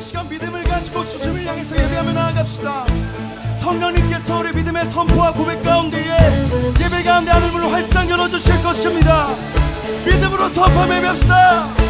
시간 믿음을 가지고 주님을 향해서 예배하며 나아갑시다. 성령님께서 우리 믿음의 선포와 고백 가운데에 예배 가운데 하늘문을 활짝 열어주실 것입니다. 믿음으로 선포하며 예배합시다.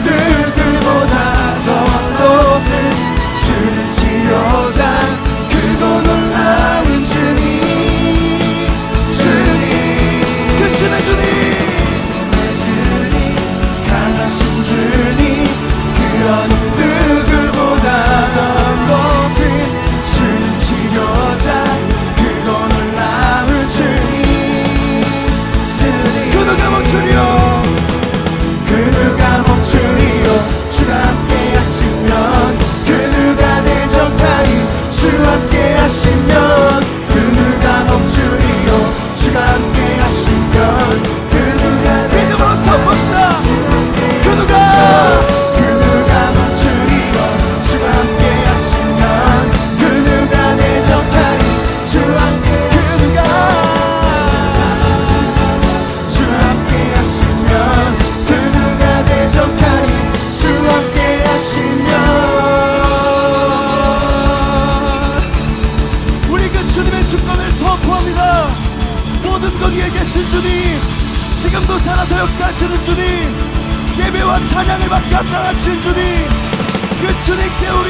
누구보다 더 높은 주는 치료자 합당하시는 주님, 예배와 찬양을 받기 합당하신 주님, 그 주님께 우리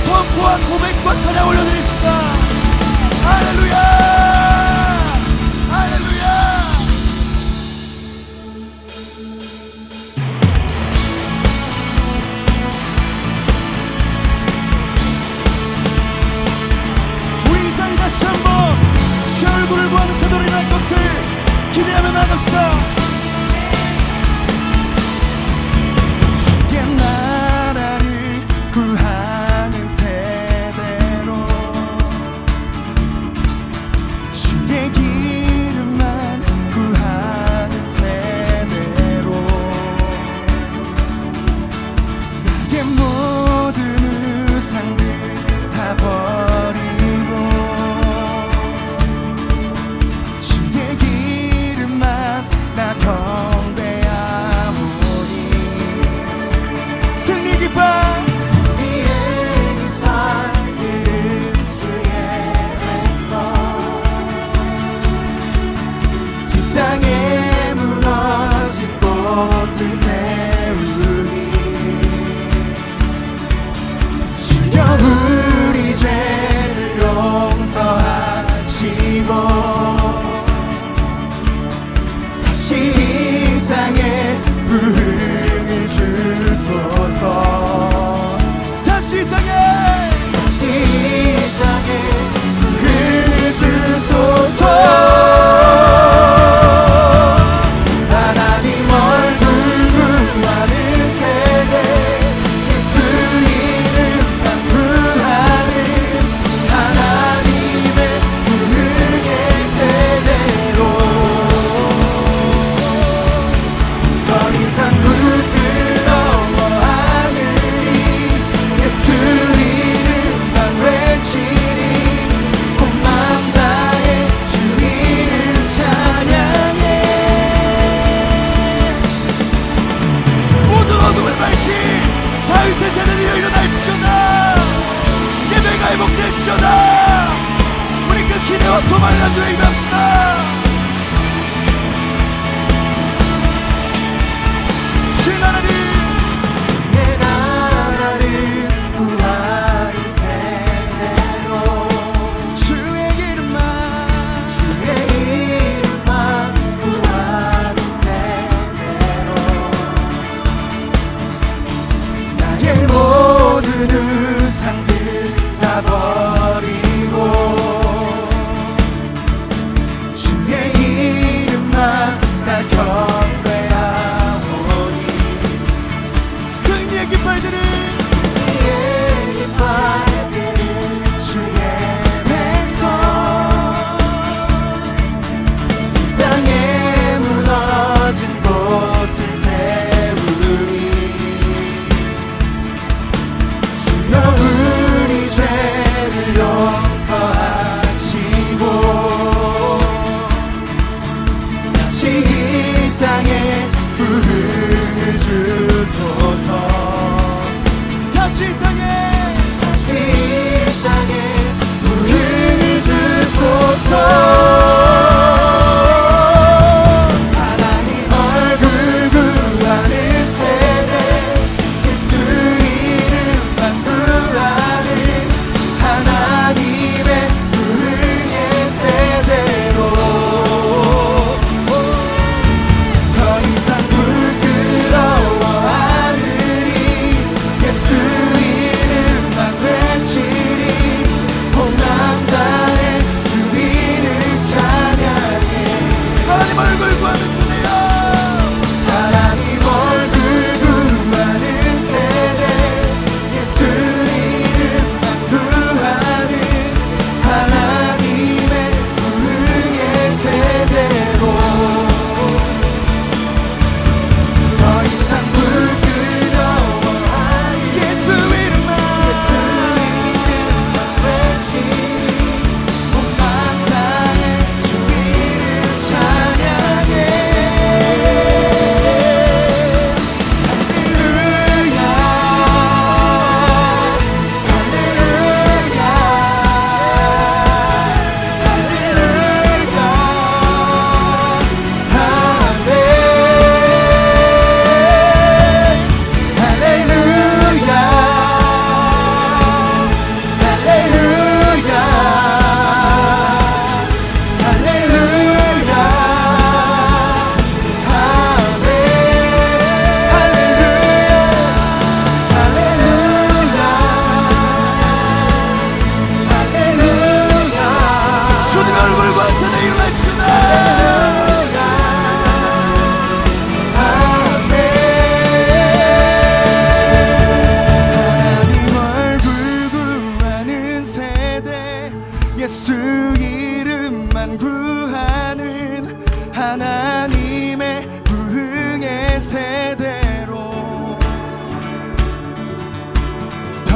선포와 고백과 찬양 올려드립시다. 할렐루야, 할렐루야. 우리 이 땅에 다시 한번 주 얼굴을 보는 새돌이 날 것을 기대하며 나갑시다. 주의 나라를 구하는 세대로, 주의 기름만 구하는 세대로, 나의 모든 의상들 다 버리고 주의 기름만 나 경배하오니. 승리 깃발, 승리의 깃발 기름 주의 왼손, 이 땅에 무너진 곳을 세우니. 주여 우리 죄를 용서하시고 다시 이 땅에 부흥을 주소서. 다시 이 땅에 부흥을 주소서. 하나님 얼굴 구하는 세대, 예수 이름만 구하는 하나님의 부흥의 세대로, 더 이상 부끄러워하느니 예수 이름만 외치리. 온 마음 다해 주 이름 찬양해. 모든 어둠을 밝히 다윗의 세대를 일어날지어다. 예배가 회복될지어다. 우리 그 기대와 소망을 가지고 예배합시다. 주의 나라를 구하는 세대로, 주의 이름만 구하는 세대로, 나의 모든 의상들 다 버리고 주의 이름만 나 경배하오니. 승리의 깃발들은 주의 왼손, 이 땅에 무너진 곳을 세우니. 주여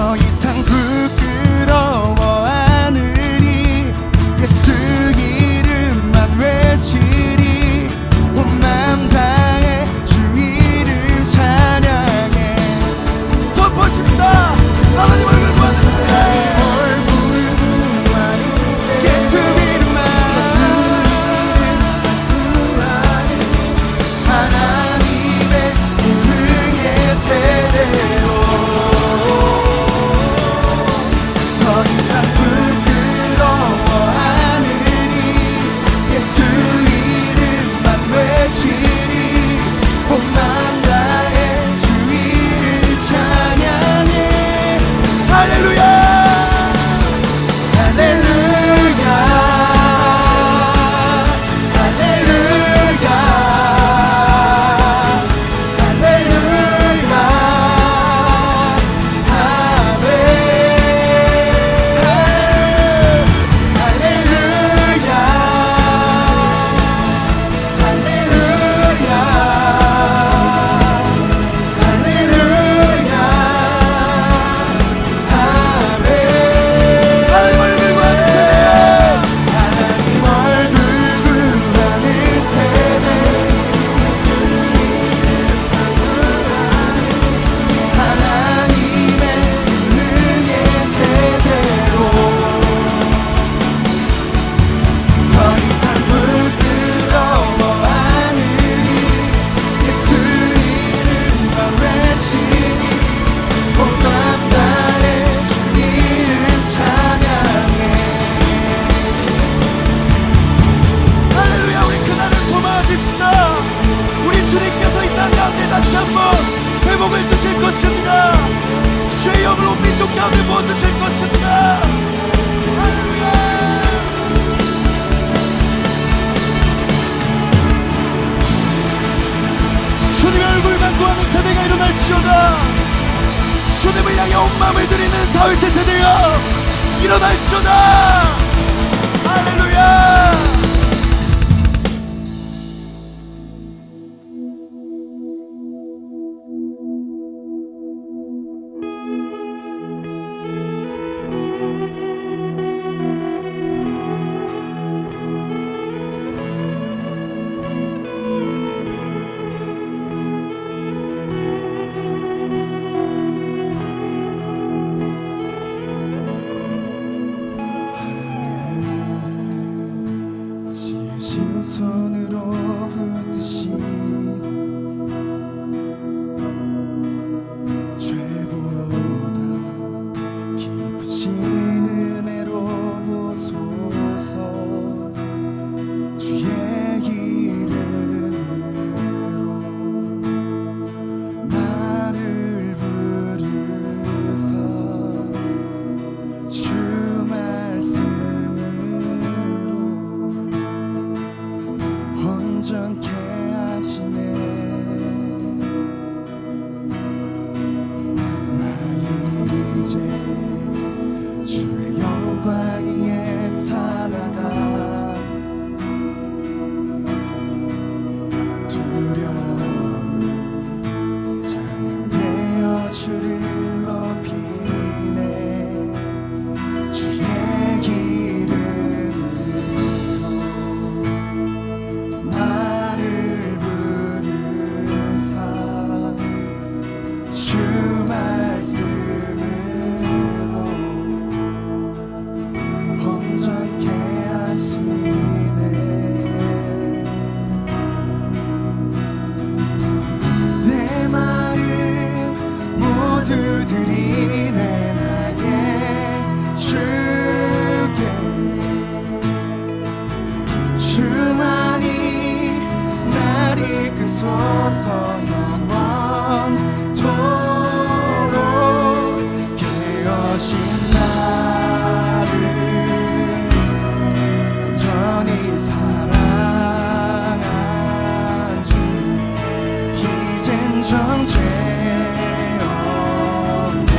더 이상 부끄러워하느니 예수 이름만 외치리 온 맘 다해 주 이름 찬양해 선포하십시다. 하나님 얼굴 보아주세요. 예수 이름만 하나님의 은혜의 세대로 더 이상 부끄러워하느니 예수 이름만 외치리 온 맘 다해 주 이름 찬양해 할렐루야 할렐루야 할렐루야 할렐루야 아멘 할렐루야 할렐루야 할렐루야 아멘 하나님 얼굴 구하는 세대 하나님의 은혜의 세대로 더 이상 부끄러워하느니 예수 이름만 외치니 온 맘 다해 주 이름 찬양해 할렐루야. 우리 그날을 소망하십시다. 우리 주님께서 이 땅 가운데 다시 한번 회복을 주실 것입니다. 주의 영을 온 민족 가운데 부어주실 것입니다. 할렐루야. 주님의 얼굴만 구하는 세대가 일어날지어다. 주님을 향해 온 마음을 드리는 다윗의 세대가 일어날지어다. 할렐루야. 지으신 손으로 붙드시고 죄보다 깊으신 은혜로 보소서 주의 이름으로 나를 부르사 주 말씀으로 온전케 하시네. 나 이제 주의 영광 위에 살아가 두려움 찬양되어 주를 높이네. 주의 이름으로 나를 부르사 주 말씀으로 온전케 하시네. 내 마음 모두 드리네. 나의 주께 주만이 날 이끄소서. 영원토록 깨어진 나를 온전히 사랑한 주 이젠 정죄 없네.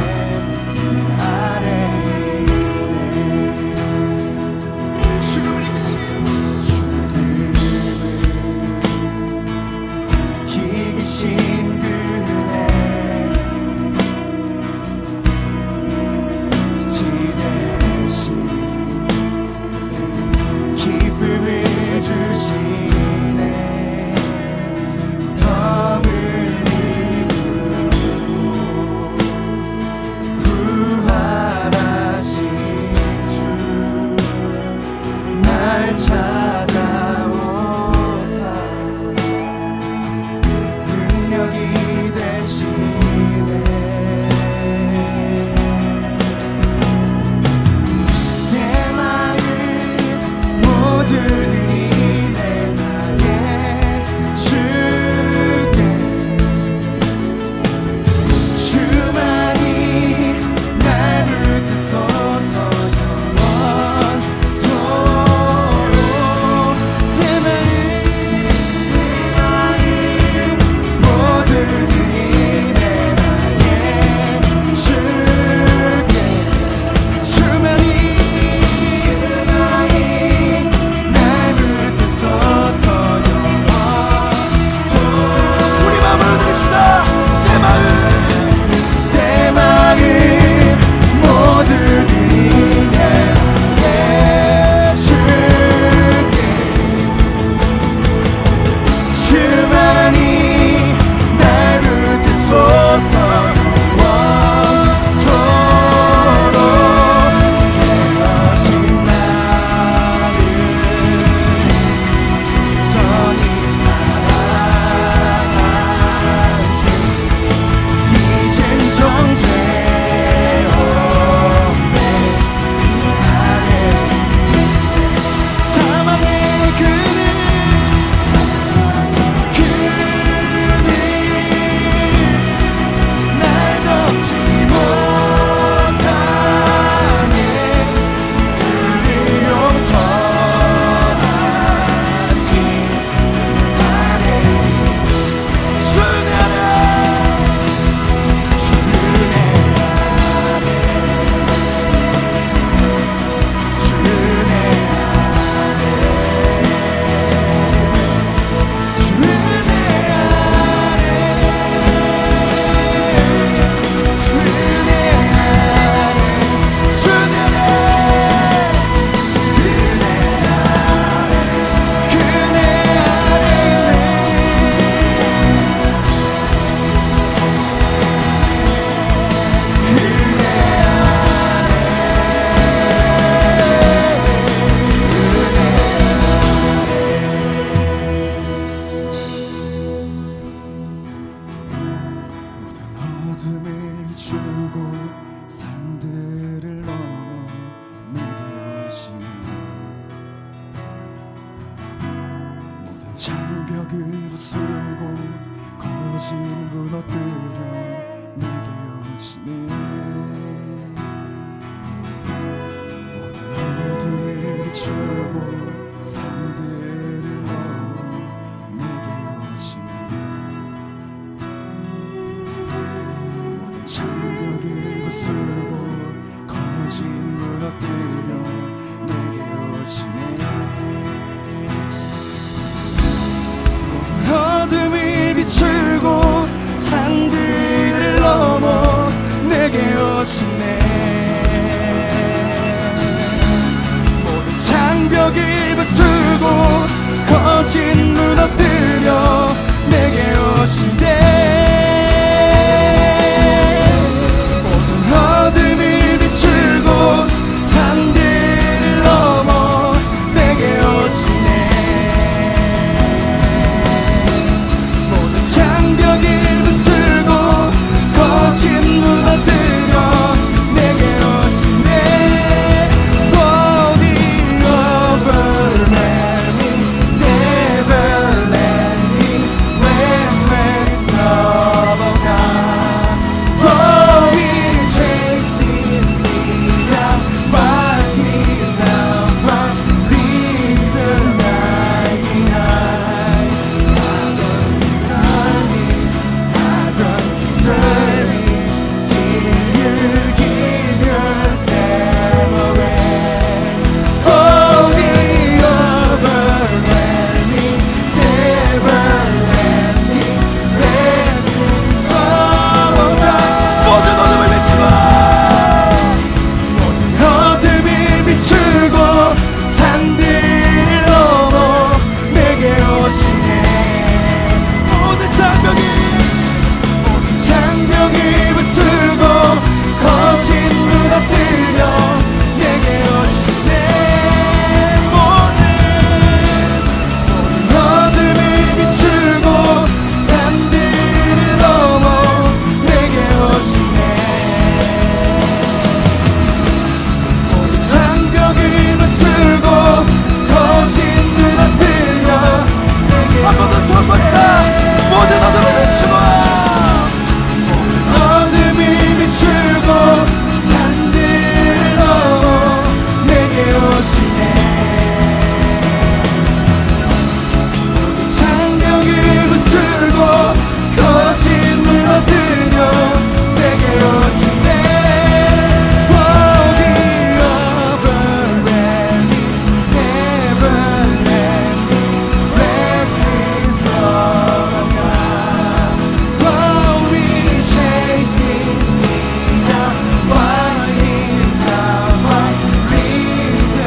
장벽을 부수고 거짓을 무너뜨려 내게 여지네 모든 어둠을 비추고 상대를 넘어 내게 여지네 모든 장벽을 부수고 거짓 무너뜨려 내게 여지네 어둠을 비추고 산들을 넘어 내게 오시네 모든 장벽을 부수고 거짓 무너뜨려 내게 오시네 모든 어둠을 비추고 산들을 넘어 내게 오시네 장벽을 부수고 거짓 무너뜨려 내게 오시네 For the overwhelming never landing reckless love of God Oh, He chases me down but He's out from leave the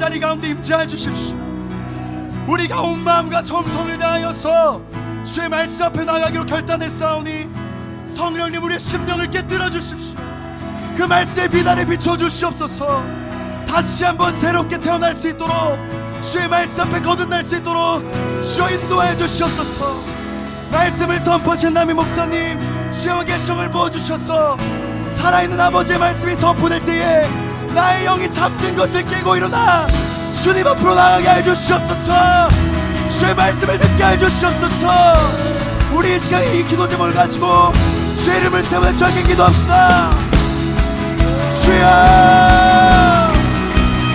자리 가운데 임재해 주십시오. 우리가 온 마음과 정성을 다하여서 주의 말씀 앞에 나가기로 결단했사오니 성령님 우리의 심령을 깨뜨려 주십시오. 그 말씀의 비단에 비춰주시옵소서. 다시 한번 새롭게 태어날 수 있도록 주의 말씀 앞에 거듭날 수 있도록 주여 인도하여 주시옵소서. 말씀을 선포하신 남의 목사님 주여 계시성을 부어주셔서 살아있는 아버지의 말씀이 선포될 때에 나의 영이 잠든 것을 깨고 일어나 주님 앞으로 나가게 해주시옵소서. 주의 말씀을 듣게 해주시옵소서. 우리 이 시간에 이 기도 제목을 가지고 주의 이름을 세우며 저에게 기도합시다. 주여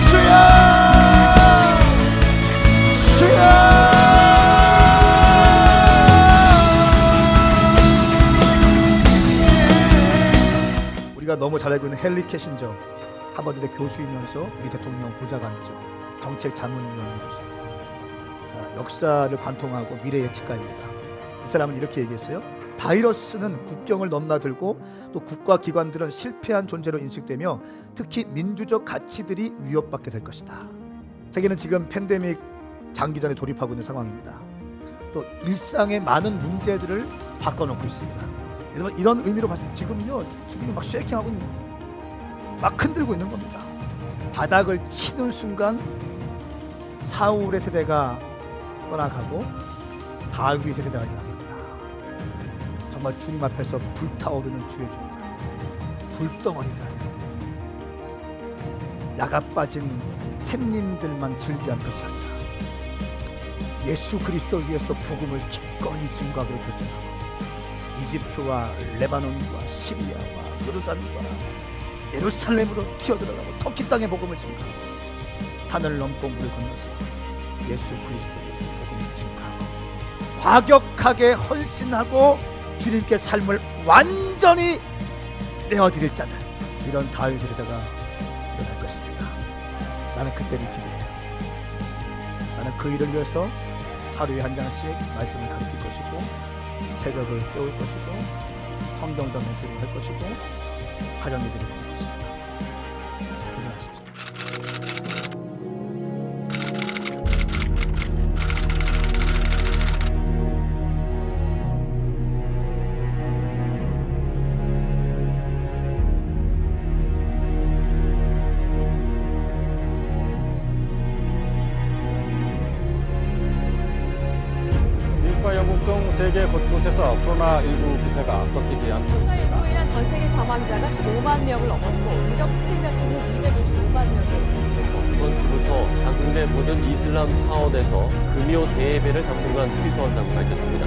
주여 주여. 우리가 너무 잘 알고 있는 헨리 캐신저, 하버드대 교수이면서 미 대통령 보좌관이죠. 정책 자문위원이면서 역사를 관통하고 미래 예측가입니다. 이 사람은 이렇게 얘기했어요. 바이러스는 국경을 넘나들고 또 국가기관들은 실패한 존재로 인식되며 특히 민주적 가치들이 위협받게 될 것이다. 세계는 지금 팬데믹 장기전에 돌입하고 있는 상황입니다. 또 일상의 많은 문제들을 바꿔놓고 있습니다. 여러분, 이런 의미로 봤을 때 지금요 죽음이 막 쉐이킹하고 막 흔들고 있는 겁니다. 바닥을 치는 순간 사울의 세대가 떠나가고 다윗의 세대가 일어나겠구나. 정말 주님 앞에서 불타오르는 주의 종들, 불덩어리들, 야가 빠진 샘님들만 즐비한 것이 아니라 예수 그리스도를 위해서 복음을 기꺼이 증거하기로 결정하고 이집트와 레바논과 시리아와 요르단과 예루살렘으로 튀어들어가고 터키 땅의 복음을 증거하고 산을 넘고 물을 건너서 예수 그리스도를 위해서 복음을 증거하고 과격하게 헌신하고 주님께 삶을 완전히 내어드릴 자들, 이런 다윗의 세대가 일어날 것입니다. 나는 그때를 기대해요. 나는 그 일을 위해서 하루에 한 장씩 말씀을 가르칠 것이고 새벽을 깨울 것이고 성경전 멘트를 할 것이고 가정 예배를 드릴 것입니다. 일어나십시오. 미국과 영국 등 세계 곳곳에서 코로나19 기세가 꺾이지 않고 있습니다. 코로나19로 인한 전 세계 사망자가 15만 명을 넘었고 누적 확진자 수는 225만 명을 이번 주부터 4군데 모든 이슬람 사원에서 금요 대예배를 당분간 취소한다고 밝혔습니다.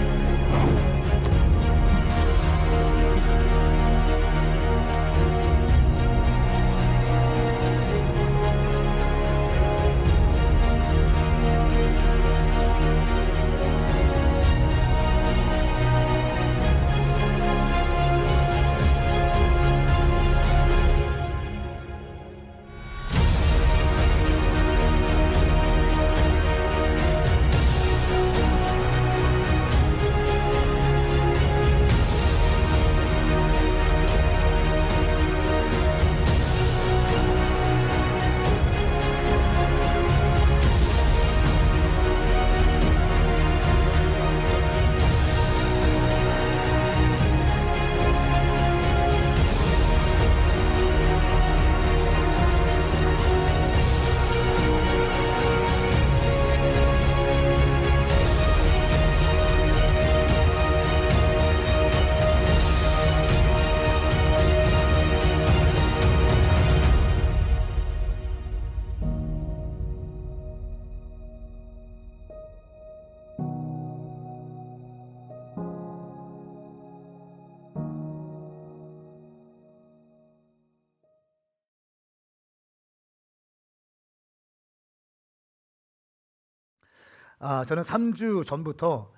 저는 3주 전부터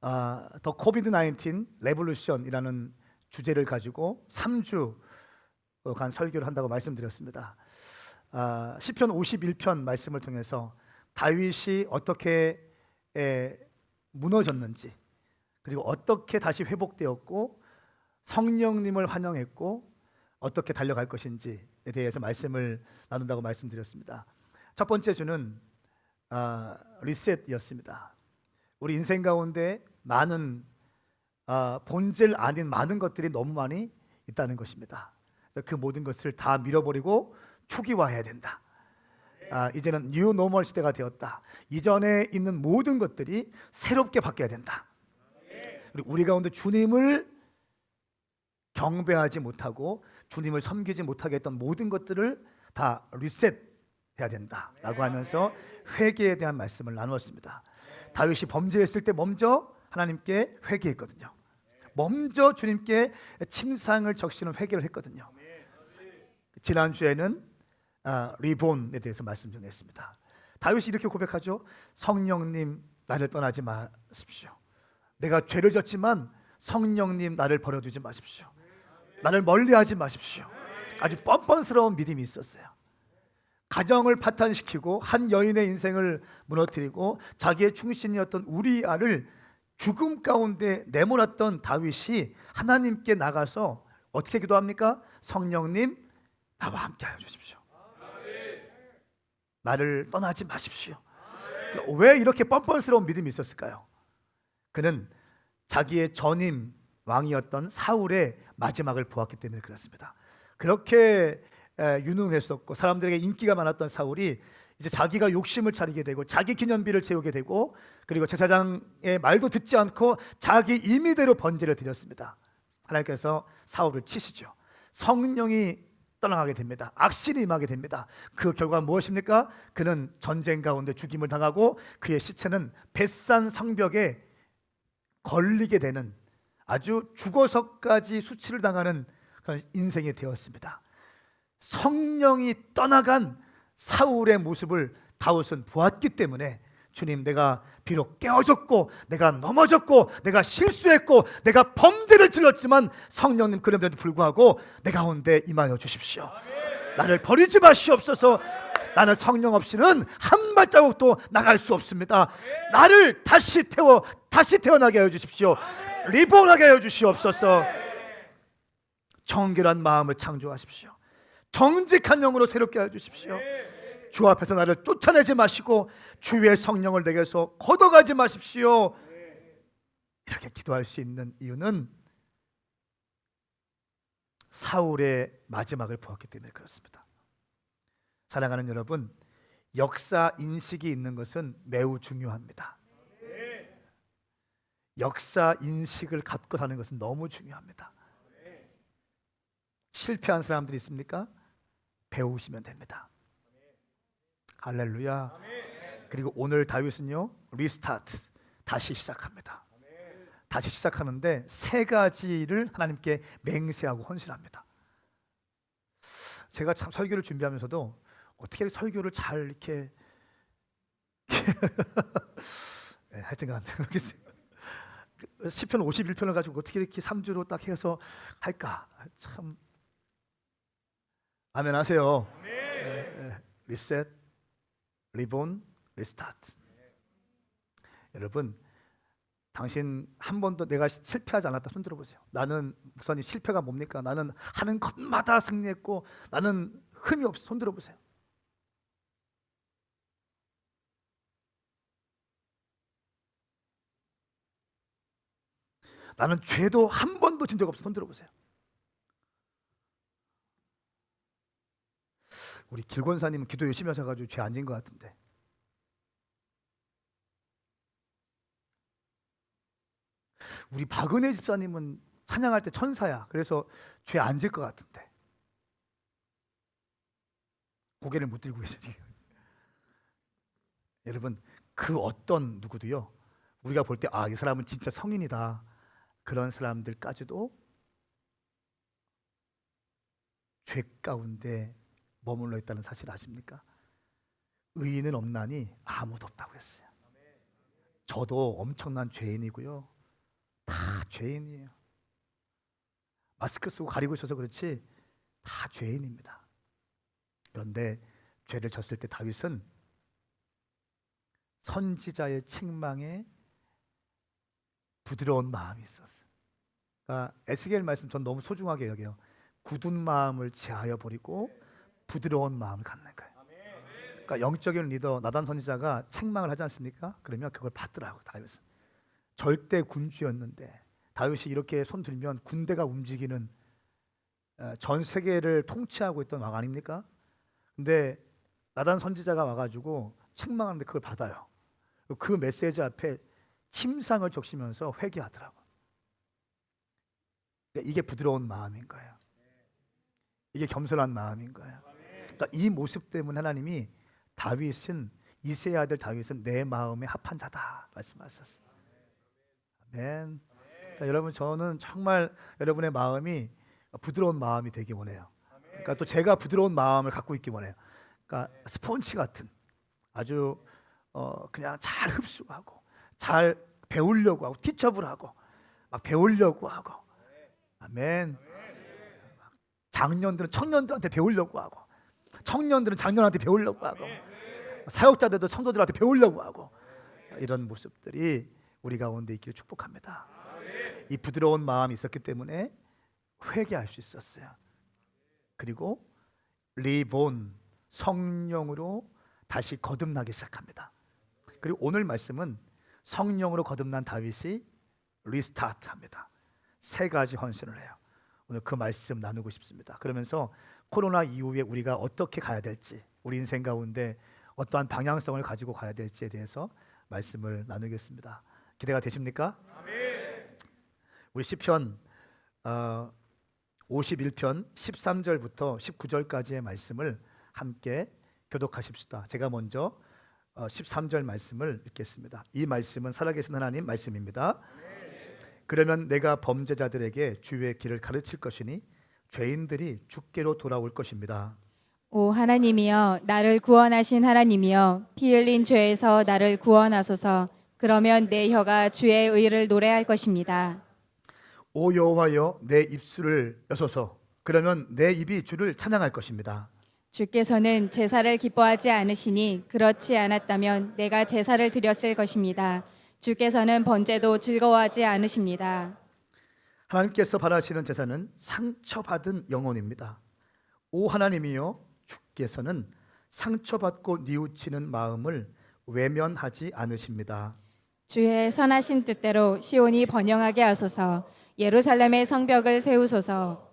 더 코비드-19 레볼루션이라는 주제를 가지고 3주간 설교를 한다고 말씀드렸습니다. 시편 51편 말씀을 통해서 다윗이 어떻게 무너졌는지, 그리고 어떻게 다시 회복되었고 성령님을 환영했고 어떻게 달려갈 것인지에 대해서 말씀을 나눈다고 말씀드렸습니다. 첫 번째 주는 리셋이었습니다. 우리 인생 가운데 많은 본질 아닌 많은 것들이 너무 많이 있다는 것입니다. 그래서 그 모든 것을 다 밀어버리고 초기화해야 된다. 이제는 뉴 노멀 시대가 되었다. 이전에 있는 모든 것들이 새롭게 바뀌어야 된다. 그리고 우리 가운데 주님을 경배하지 못하고 주님을 섬기지 못하게 했던 모든 것들을 다 리셋해야 된다라고 하면서 회개에 대한 말씀을 나누었습니다. 다윗이 범죄했을 때 먼저 하나님께 회개했거든요. 먼저 주님께 침상을 적시는 회개를 했거든요. 지난주에는 리본에 대해서 말씀 좀 했습니다. 다윗이 이렇게 고백하죠. 성령님 나를 떠나지 마십시오. 내가 죄를 졌지만 성령님 나를 버려두지 마십시오. 나를 멀리하지 마십시오. 아주 뻔뻔스러운 믿음이 있었어요. 가정을 파탄시키고 한 여인의 인생을 무너뜨리고 자기의 충신이었던 우리아를 죽음 가운데 내몰았던 다윗이 하나님께 나가서 어떻게 기도합니까? 성령님 나와 함께하여 주십시오. 나를 떠나지 마십시오. 왜 이렇게 뻔뻔스러운 믿음이 있었을까요? 그는 자기의 전임 왕이었던 사울의 마지막을 보았기 때문에 그렇습니다. 그렇게 유능했었고 사람들에게 인기가 많았던 사울이 이제 자기가 욕심을 차리게 되고 자기 기념비를 채우게 되고 그리고 제사장의 말도 듣지 않고 자기 임의대로 번제를 드렸습니다. 하나님께서 사울을 치시죠. 성령이 떠나가게 됩니다. 악신이 임하게 됩니다. 그 결과 무엇입니까? 그는 전쟁 가운데 죽임을 당하고 그의 시체는 벳산 성벽에 걸리게 되는 아주 죽어서까지 수치를 당하는 그런 인생이 되었습니다. 성령이 떠나간 사울의 모습을 다윗은 보았기 때문에 주님 내가 비록 깨어졌고 내가 넘어졌고 내가 실수했고 내가 범죄를 저질렀지만 성령님 그럼에도 불구하고 내 가운데 임하여 주십시오. 나를 버리지 마시옵소서. 나는 성령 없이는 한 발자국도 나갈 수 없습니다. 나를 다시 태어나게 하여 주십시오. 리본하게 하여 주시옵소서. 정결한 마음을 창조하십시오. 정직한 영으로 새롭게 하여 주십시오. 주 앞에서 나를 쫓아내지 마시고 주의 성령을 내게서 걷어가지 마십시오. 이렇게 기도할 수 있는 이유는 사울의 마지막을 보았기 때문에 그렇습니다. 사랑하는 여러분, 역사 인식이 있는 것은 매우 중요합니다. 역사 인식을 갖고 사는 것은 너무 중요합니다. 실패한 사람들이 있습니까? 배우시면 됩니다. 할렐루야. 그리고 오늘 다윗은요 리스타트, 다시 시작합니다. 다시 시작하는데 세 가지를 하나님께 맹세하고 헌신합니다. 제가 참 설교를 준비하면서도 어떻게 설교를 잘 이렇게 네, 하여튼간 시편 51편을 가지고 어떻게 이렇게 3주로 딱 해서 할까 참. 아멘 하세요. 리셋, 리본, 리스타트. 여러분, 당신 한 번도 내가 실패하지 않았다 손 들어보세요. 나는 목사님 실패가 뭡니까? 나는 하는 것마다 승리했고 나는 흠이 없어. 손 들어보세요. 나는 죄도 한 번도 진 적 없어. 손 들어보세요. 우리 길권사님은 기도 열심히 하셔가지고 죄 안 진 것 같은데. 우리 박은혜 집사님은 찬양할 때 천사야. 그래서 죄 안 질 것 같은데. 고개를 못 들고 계시지. 여러분, 그 어떤 누구도요, 우리가 볼 때 이 사람은 진짜 성인이다, 그런 사람들까지도 죄 가운데 머물러 있다는 사실 아십니까? 의인은 없나니 아무도 없다고 했어요. 저도 엄청난 죄인이고요. 다 죄인이에요. 마스크 쓰고 가리고 있어서 그렇지 다 죄인입니다. 그런데 죄를 졌을 때 다윗은 선지자의 책망에 부드러운 마음이 있었어요. 그러니까 에스겔 말씀 전 너무 소중하게 여겨요. 굳은 마음을 제하여 버리고 부드러운 마음을 갖는 거예요. 그러니까 영적인 리더 나단 선지자가 책망을 하지 않습니까? 그러면 그걸 받더라고 다윗은. 절대 군주였는데 다윗이 이렇게 손 들면 군대가 움직이는 전 세계를 통치하고 있던 왕 아닙니까? 근데 나단 선지자가 와가지고 책망하는데 그걸 받아요. 그 메시지 앞에 침상을 적시면서 회개하더라고. 그러니까 이게 부드러운 마음인 거예요. 이게 겸손한 마음인 거예요. 그러니까 이 모습 때문에 하나님이 다윗은 이새의 아들 다윗은 내 마음에 합한 자다 말씀하셨어요. 아멘. 그러니까 여러분 저는 정말 여러분의 마음이 부드러운 마음이 되기 원해요. 그러니까 또 제가 부드러운 마음을 갖고 있기 원해요. 그러니까 스폰지 같은 아주 그냥 잘 흡수하고 잘 배우려고 하고 티처블하고 막 배우려고 하고 아멘. 장년들은 청년들한테 배우려고 하고 청년들은 장년한테 배우려고 하고 사역자들도 성도들한테 배우려고 하고 이런 모습들이 우리 가운데 있기를 축복합니다. 이 부드러운 마음이 있었기 때문에 회개할 수 있었어요. 그리고 리본 성령으로 다시 거듭나기 시작합니다. 그리고 오늘 말씀은 성령으로 거듭난 다윗이 리스타트합니다. 세 가지 헌신을 해요. 오늘 그 말씀 나누고 싶습니다. 그러면서 코로나 이후에 우리가 어떻게 가야 될지, 우리 인생 가운데 어떠한 방향성을 가지고 가야 될지에 대해서 말씀을 나누겠습니다. 기대가 되십니까? 우리 시편 51편 13절부터 19절까지의 말씀을 함께 교독하십시다. 제가 먼저 13절 말씀을 읽겠습니다. 이 말씀은 살아계신 하나님 말씀입니다. 그러면 내가 범죄자들에게 주의 길을 가르칠 것이니 죄인들이 주께로 돌아올 것입니다. 오 하나님이여 나를 구원하신 하나님이여 피 흘린 죄에서 나를 구원하소서. 그러면 내 혀가 주의 의를 노래할 것입니다. 오 여호와여 내 입술을 여소서. 그러면 내 입이 주를 찬양할 것입니다. 주께서는 제사를 기뻐하지 않으시니 그렇지 않았다면 내가 제사를 드렸을 것입니다. 주께서는 번제도 즐거워하지 않으십니다. 하나님께서 바라시는 제사는 상처받은 영혼입니다. 오 하나님이여 주께서는 상처받고 뉘우치는 마음을 외면하지 않으십니다. 주의 선하신 뜻대로 시온이 번영하게 하소서. 예루살렘의 성벽을 세우소서.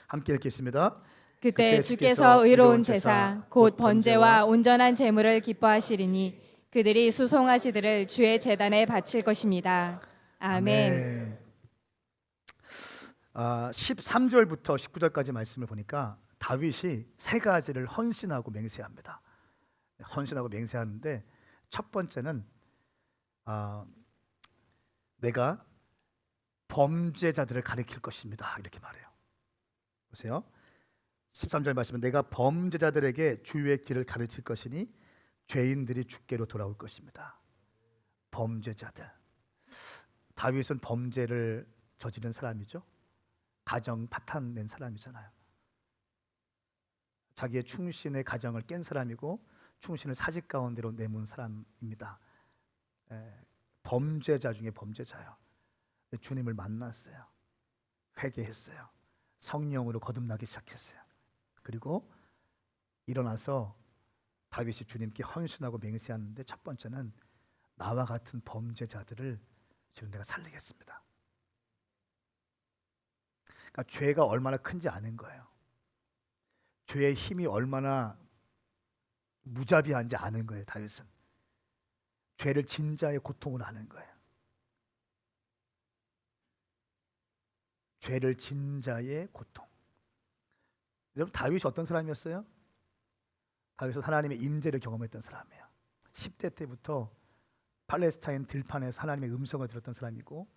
함께 읽겠습니다. 그때 주께서 의로운 제사 곧 번제와 온전한 제물을 기뻐하시리니 그들이 수송아지들을 주의 제단에 바칠 것입니다. 아멘. 13절부터 19절까지 말씀을 보니까 다윗이 세 가지를 헌신하고 맹세합니다. 헌신하고 맹세하는데 첫 번째는 내가 범죄자들을 가리킬 것입니다. 이렇게 말해요. 보세요. 13절 말씀은 내가 범죄자들에게 주의 길을 가르칠 것이니 죄인들이 주께로 돌아올 것입니다. 범죄자들. 다윗은 범죄를 저지른 사람이죠. 가정 파탄 낸 사람이잖아요. 자기의 충신의 가정을 깬 사람이고 충신을 사직 가운데로 내몬 사람입니다. 범죄자 중에 범죄자요. 주님을 만났어요. 회개했어요. 성령으로 거듭나기 시작했어요. 그리고 일어나서 다윗이 주님께 헌신하고 맹세하는데 첫 번째는 나와 같은 범죄자들을 지금 내가 살리겠습니다. 그러니까 죄가 얼마나 큰지 아는 거예요. 죄의 힘이 얼마나 무자비한지 아는 거예요. 다윗은 죄를 진 자의 고통을 아는 거예요. 죄를 진 자의 고통. 여러분 다윗이 어떤 사람이었어요? 다윗은 하나님의 임재를 경험했던 사람이에요. 10대 때부터 팔레스타인 들판에서 하나님의 음성을 들었던 사람이고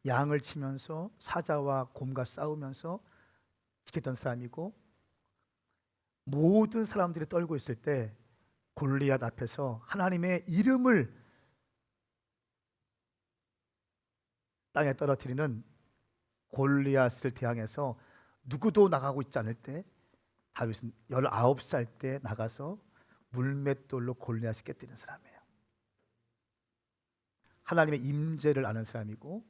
양을 치면서 사자와 곰과 싸우면서 지켰던 사람이고 모든 사람들이 떨고 있을 때 골리앗 앞에서 하나님의 이름을 땅에 떨어뜨리는 골리앗을 대항해서 누구도 나가고 있지 않을 때 다윗은 19살 때 나가서 물맷돌로 골리앗을 깨뜨리는 사람이에요. 하나님의 임재를 아는 사람이고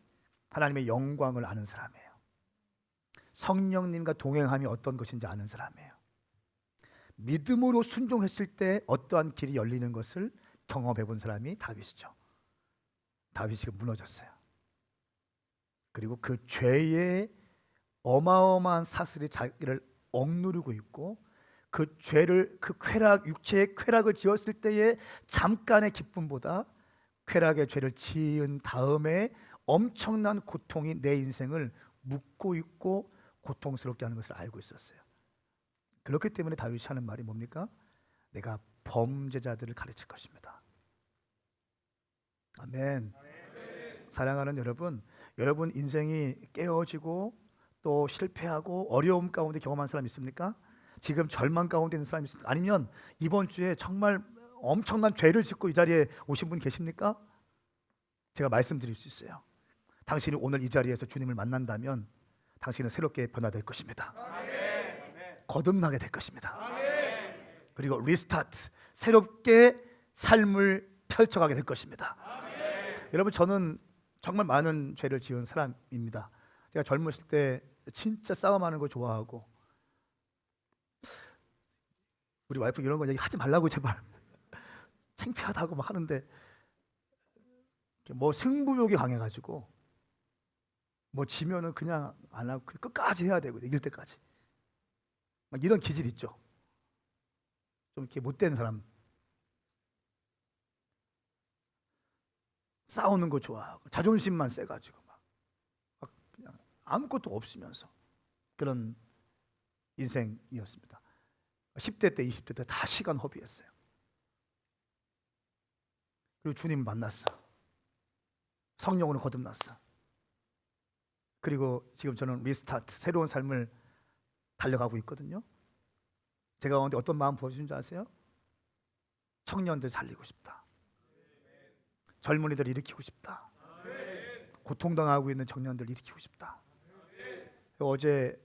하나님의 영광을 아는 사람이에요. 성령님과 동행함이 어떤 것인지 아는 사람이에요. 믿음으로 순종했을 때 어떠한 길이 열리는 것을 경험해 본 사람이 다윗이죠. 다윗이 무너졌어요. 그리고 그 죄의 어마어마한 사슬이 자기를 억누르고 있고 그 죄를, 그 쾌락, 육체의 쾌락을 지었을 때의 잠깐의 기쁨보다 쾌락의 죄를 지은 다음에 엄청난 고통이 내 인생을 묶고 있고 고통스럽게 하는 것을 알고 있었어요. 그렇기 때문에 다윗이 하는 말이 뭡니까? 내가 범죄자들을 가르칠 것입니다. 아멘. 사랑하는 여러분, 여러분 인생이 깨어지고 또 실패하고 어려움 가운데 경험한 사람 있습니까? 지금 절망 가운데 있는 사람 있습니까? 아니면 이번 주에 정말 엄청난 죄를 짓고 이 자리에 오신 분 계십니까? 제가 말씀드릴 수 있어요. 당신이 오늘 이 자리에서 주님을 만난다면 당신은 새롭게 변화될 것입니다. 거듭나게 될 것입니다. 그리고 리스타트, 새롭게 삶을 펼쳐가게 될 것입니다. 여러분, 저는 정말 많은 죄를 지은 사람입니다. 제가 젊었을 때 진짜 싸움하는 거 좋아하고, 우리 와이프 이런 거 얘기 하지 말라고 제발 창피하다고 막 하는데, 뭐 승부욕이 강해가지고 뭐 지면은 그냥 안 하고 끝까지 해야 되고 이길 때까지 막 이런 기질 있죠. 좀 이렇게 못된 사람, 싸우는 거 좋아하고 자존심만 세가지고 막 그냥 아무것도 없으면서 그런 인생이었습니다. 10대 때 20대 때 다 시간 허비했어요. 그리고 주님 만났어. 성령으로 거듭났어. 그리고 지금 저는 리스타트, 새로운 삶을 달려가고 있거든요. 제가 가운데 어떤 마음 부어주신 줄 아세요? 청년들 살리고 싶다. 젊은이들 일으키고 싶다. 고통당하고 있는 청년들 일으키고 싶다. 어제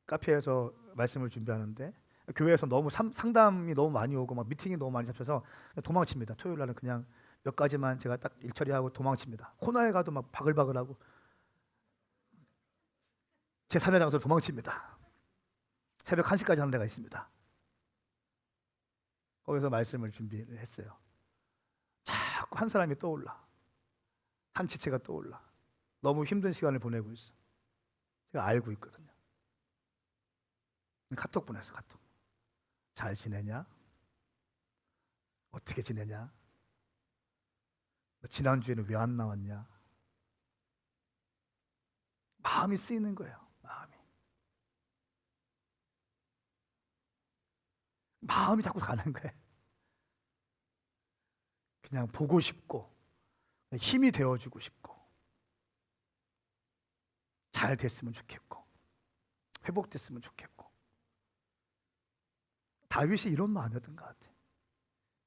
카페에서 말씀을 준비하는데 교회에서 너무 상담이 너무 많이 오고 막 미팅이 너무 많이 잡혀서 도망칩니다. 토요일 날은 그냥 몇 가지만 제가 딱 일 처리하고 도망칩니다. 코너에 가도 막 바글바글하고 제 삶의 장소로 도망칩니다. 새벽 1시까지 하는 데가 있습니다. 거기서 말씀을 준비를 했어요. 자꾸 한 사람이 떠올라. 한 지체가 떠올라. 너무 힘든 시간을 보내고 있어. 제가 알고 있거든요. 카톡 보냈어. 카톡. 잘 지내냐? 어떻게 지내냐? 너 지난주에는 왜 안 나왔냐? 마음이 쓰이는 거예요. 마음이 자꾸 가는 거예요. 그냥 보고 싶고 힘이 되어주고 싶고 잘 됐으면 좋겠고 회복됐으면 좋겠고. 다윗이 이런 마음이었던 것 같아요.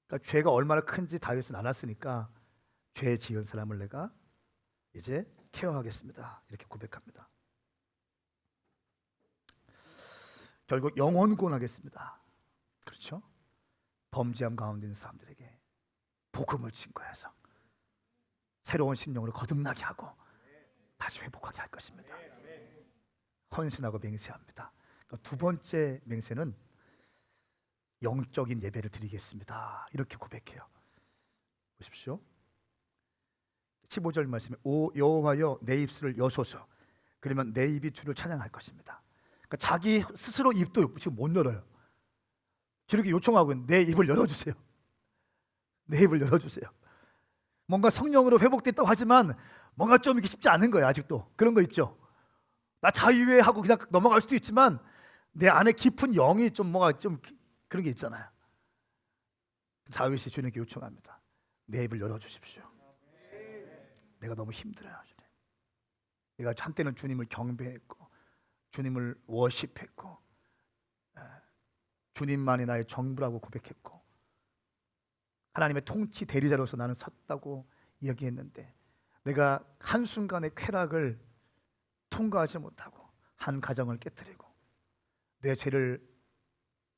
그러니까 죄가 얼마나 큰지 다윗은 알았으니까 죄 지은 사람을 내가 이제 케어하겠습니다. 이렇게 고백합니다. 결국 영혼 구원하겠습니다. 그렇죠? 범죄함 가운데 있는 사람들에게 복음을 증거해서 새로운 심령으로 거듭나게 하고 다시 회복하게 할 것입니다. 헌신하고 맹세합니다. 그러니까 두 번째 맹세는 영적인 예배를 드리겠습니다. 이렇게 고백해요. 보십시오. 15절 말씀에 오 여호와여 내 입술을 여소서 그러면 내 입이 주를 찬양할 것입니다. 그러니까 자기 스스로 입도 지금 못 열어요. 저렇게 요청하고 내 입을 열어주세요. 내 입을 열어주세요. 뭔가 성령으로 회복됐다고 하지만 뭔가 좀 이게 쉽지 않은 거예요. 아직도 그런 거 있죠. 나 자유해 하고 그냥 넘어갈 수도 있지만 내 안에 깊은 영이 좀 뭔가 좀 그런 게 있잖아요. 다윗이 주님께 요청합니다. 내 입을 열어주십시오. 내가 너무 힘들어요. 주님. 내가 한때는 주님을 경배했고 주님을 워십했고 주님만이 나의 정부라고 고백했고 하나님의 통치 대리자로서 나는 섰다고 이야기했는데 내가 한순간의 쾌락을 통과하지 못하고 한 가정을 깨뜨리고 내 죄를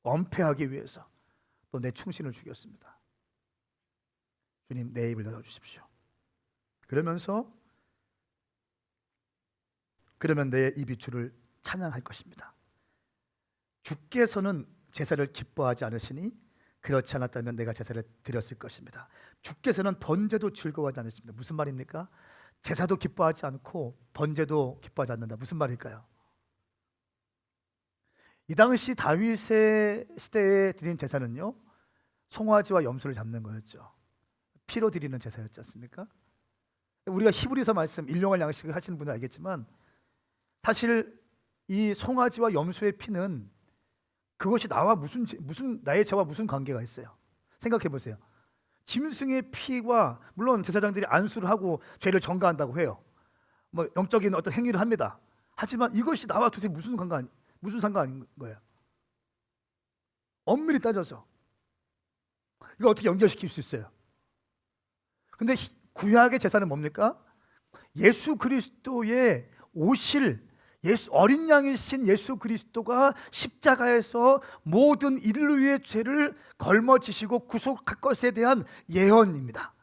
엄폐하기 위해서 또 내 충신을 죽였습니다. 주님 내 입을 열어주십시오. 그러면 내 입이 주를 찬양할 것입니다. 주께서는 제사를 기뻐하지 않으시니 그렇지 않았다면 내가 제사를 드렸을 것입니다. 주께서는 번제도 즐거워하지 않으십니다. 무슨 말입니까? 제사도 기뻐하지 않고 번제도 기뻐하지 않는다. 무슨 말일까요? 이 당시 다윗의 시대에 드린 제사는요, 송아지와 염소를 잡는 거였죠. 피로 드리는 제사였지 않습니까? 우리가 히브리서 말씀 일용할 양식을 하시는 분은 알겠지만 사실 이 송아지와 염소의 피는 그것이 나와 무슨 나의 죄와 무슨 관계가 있어요? 생각해 보세요. 짐승의 피와 물론 제사장들이 안수를 하고 죄를 전가한다고 해요. 뭐 영적인 어떤 행위를 합니다. 하지만 이것이 나와 도대체 무슨 상관인 거예요? 엄밀히 따져서 이거 어떻게 연결시킬 수 있어요? 근데 구약의 제사는 뭡니까? 예수 그리스도의 오실 어린 양이신 예수 그리스도가 십자가에서 모든 인류의 죄를 걸머지시고 구속할 것에 대한 예언입니다.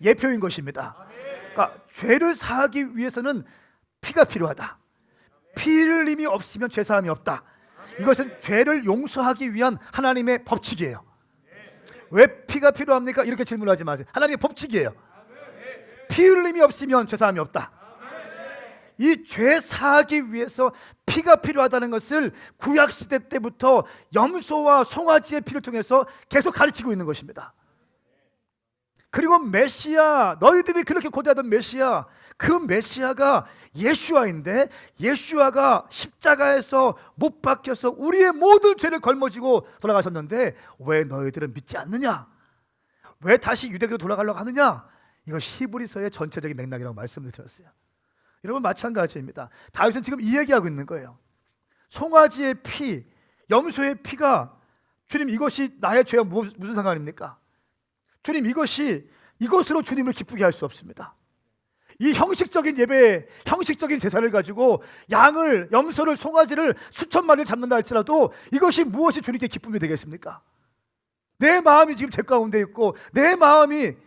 예표인 것입니다. 그러니까 죄를 사하기 위해서는 피가 필요하다. 피 흘림이 없으면 죄 사함이 없다. 이것은 죄를 용서하기 위한 하나님의 법칙이에요. 왜 피가 필요합니까? 이렇게 질문하지 마세요. 하나님의 법칙이에요. 피 흘림이 없으면 죄 사함이 없다. 이 죄 사하기 위해서 피가 필요하다는 것을 구약 시대 때부터 염소와 송아지의 피를 통해서 계속 가르치고 있는 것입니다. 그리고 메시아, 너희들이 그렇게 고대하던 메시아, 그 메시아가 예수아인데 예수아가 십자가에서 못 박혀서 우리의 모든 죄를 걸머지고 돌아가셨는데 왜 너희들은 믿지 않느냐? 왜 다시 유대교로 돌아가려고 하느냐? 이거 히브리서의 전체적인 맥락이라고 말씀을 드렸어요. 여러분 마찬가지입니다. 다윗은 지금 이 얘기하고 있는 거예요. 송아지의 피, 염소의 피가 주님 이것이 나의 죄와 무슨 상관입니까? 주님 이것으로 주님을 기쁘게 할 수 없습니다. 이 형식적인 예배, 형식적인 제사를 가지고 양을, 염소를, 송아지를 수천 마리를 잡는다 할지라도 이것이 무엇이 주님께 기쁨이 되겠습니까? 내 마음이 지금 죄 가운데 있고 내 마음이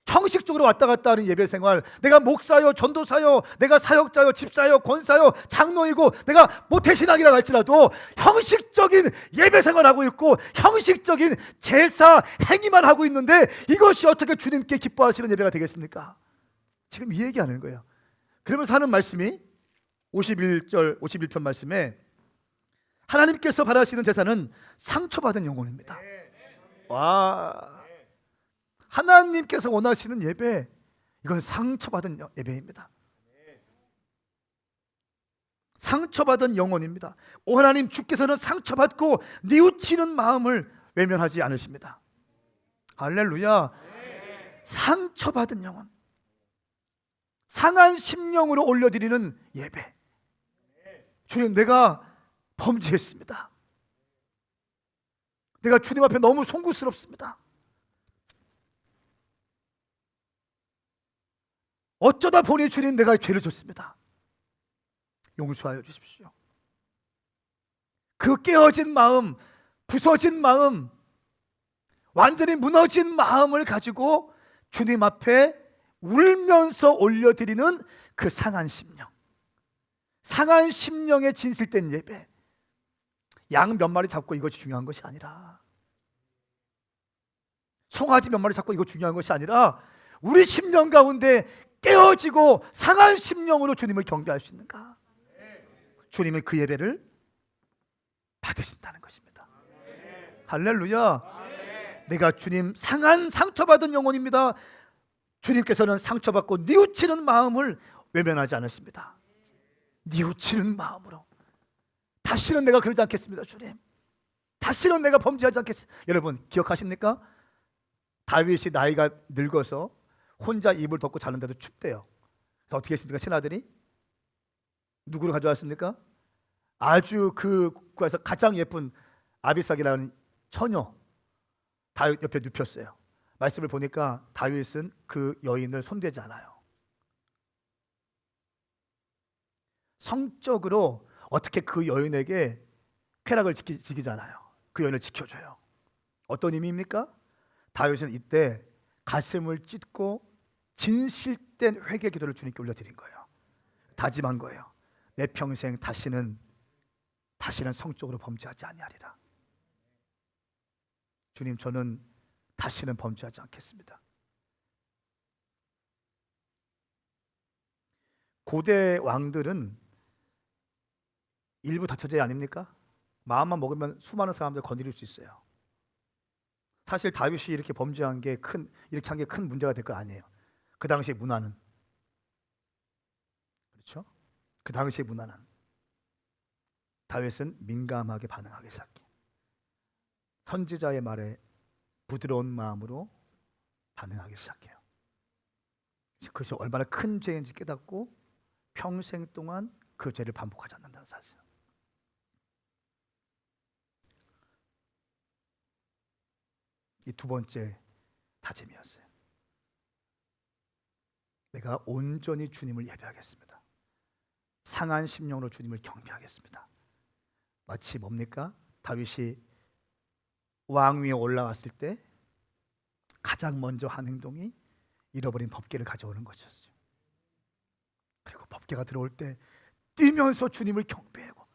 형식적으로 왔다 갔다 하는 예배 생활, 내가 목사요, 전도사요, 내가 사역자요, 집사요, 권사요, 장로이고 내가 모태신앙이라고 할지라도 형식적인 예배 생활하고 있고 형식적인 제사 행위만 하고 있는데 이것이 어떻게 주님께 기뻐하시는 예배가 되겠습니까? 지금 이 얘기하는 거예요. 그러면서 하는 말씀이 51편 말씀에 하나님께서 바라시는 제사는 상처받은 영혼입니다. 와, 하나님께서 원하시는 예배, 이건 상처받은 예배입니다. 상처받은 영혼입니다. 오 하나님, 주께서는 상처받고 뉘우치는 마음을 외면하지 않으십니다. 할렐루야. 상처받은 영혼, 상한 심령으로 올려드리는 예배. 주님, 내가 범죄했습니다. 내가 주님 앞에 너무 송구스럽습니다. 어쩌다 보니 주님 내가 죄를 졌습니다. 용서하여 주십시오. 그 깨어진 마음, 부서진 마음, 완전히 무너진 마음을 가지고 주님 앞에 울면서 올려드리는 그 상한 심령, 상한 심령에 진실된 예배. 양 몇 마리 잡고 이것이 중요한 것이 아니라, 송아지 몇 마리 잡고 이거 중요한 것이 아니라 우리 심령 가운데 깨어지고 상한 심령으로 주님을 경배할 수 있는가? 주님은 그 예배를 받으신다는 것입니다. 할렐루야. 내가 주님 상처받은 영혼입니다. 주님께서는 상처받고 뉘우치는 마음을 외면하지 않으십니다. 뉘우치는 마음으로 다시는 내가 그러지 않겠습니다. 주님, 다시는 내가 범죄하지 않겠습니다. 여러분 기억하십니까? 다윗이 나이가 늙어서 혼자 이불 덮고 자는데도 춥대요. 그래서 어떻게 했습니까? 신하들이 누구를 가져왔습니까? 아주 그 국가에서 가장 예쁜 아비삭이라는 처녀 다윗 옆에 눕혔어요. 말씀을 보니까 다윗은 그 여인을 손대지 않아요. 성적으로 어떻게 그 여인에게 쾌락을 지키지 않아요. 그 여인을 지켜줘요. 어떤 의미입니까? 다윗은 이때 가슴을 찢고 진실된 회개 기도를 주님께 올려드린 거예요. 다짐한 거예요. 내 평생 다시는 성적으로 범죄하지 아니하리라. 주님, 저는 다시는 범죄하지 않겠습니다. 고대 왕들은 일부 다처제 아닙니까? 마음만 먹으면 수많은 사람들 건드릴 수 있어요. 사실 다윗이 이렇게 범죄한 게 이렇게 한 게 큰 문제가 될 건 아니에요. 그 당시의 문화는. 그렇죠? 그 당시의 문화는. 다윗은 민감하게 반응하기 시작해. 선지자의 말에 부드러운 마음으로 반응하기 시작해요. 그것이 얼마나 큰 죄인지 깨닫고 평생 동안 그 죄를 반복하지 않는다는 사실. 이 두 번째 다짐이었어요. 내가 온전히 주님을 예배하겠습니다. 상한 심령으로 주님을 경배하겠습니다. 마치 뭡니까? 다윗이 왕위에 올라왔을 때 가장 먼저 한 행동이 잃어버린 법궤를 가져오는 것이었어요. 그리고 법궤가 들어올 때 뛰면서 주님을 경배하고,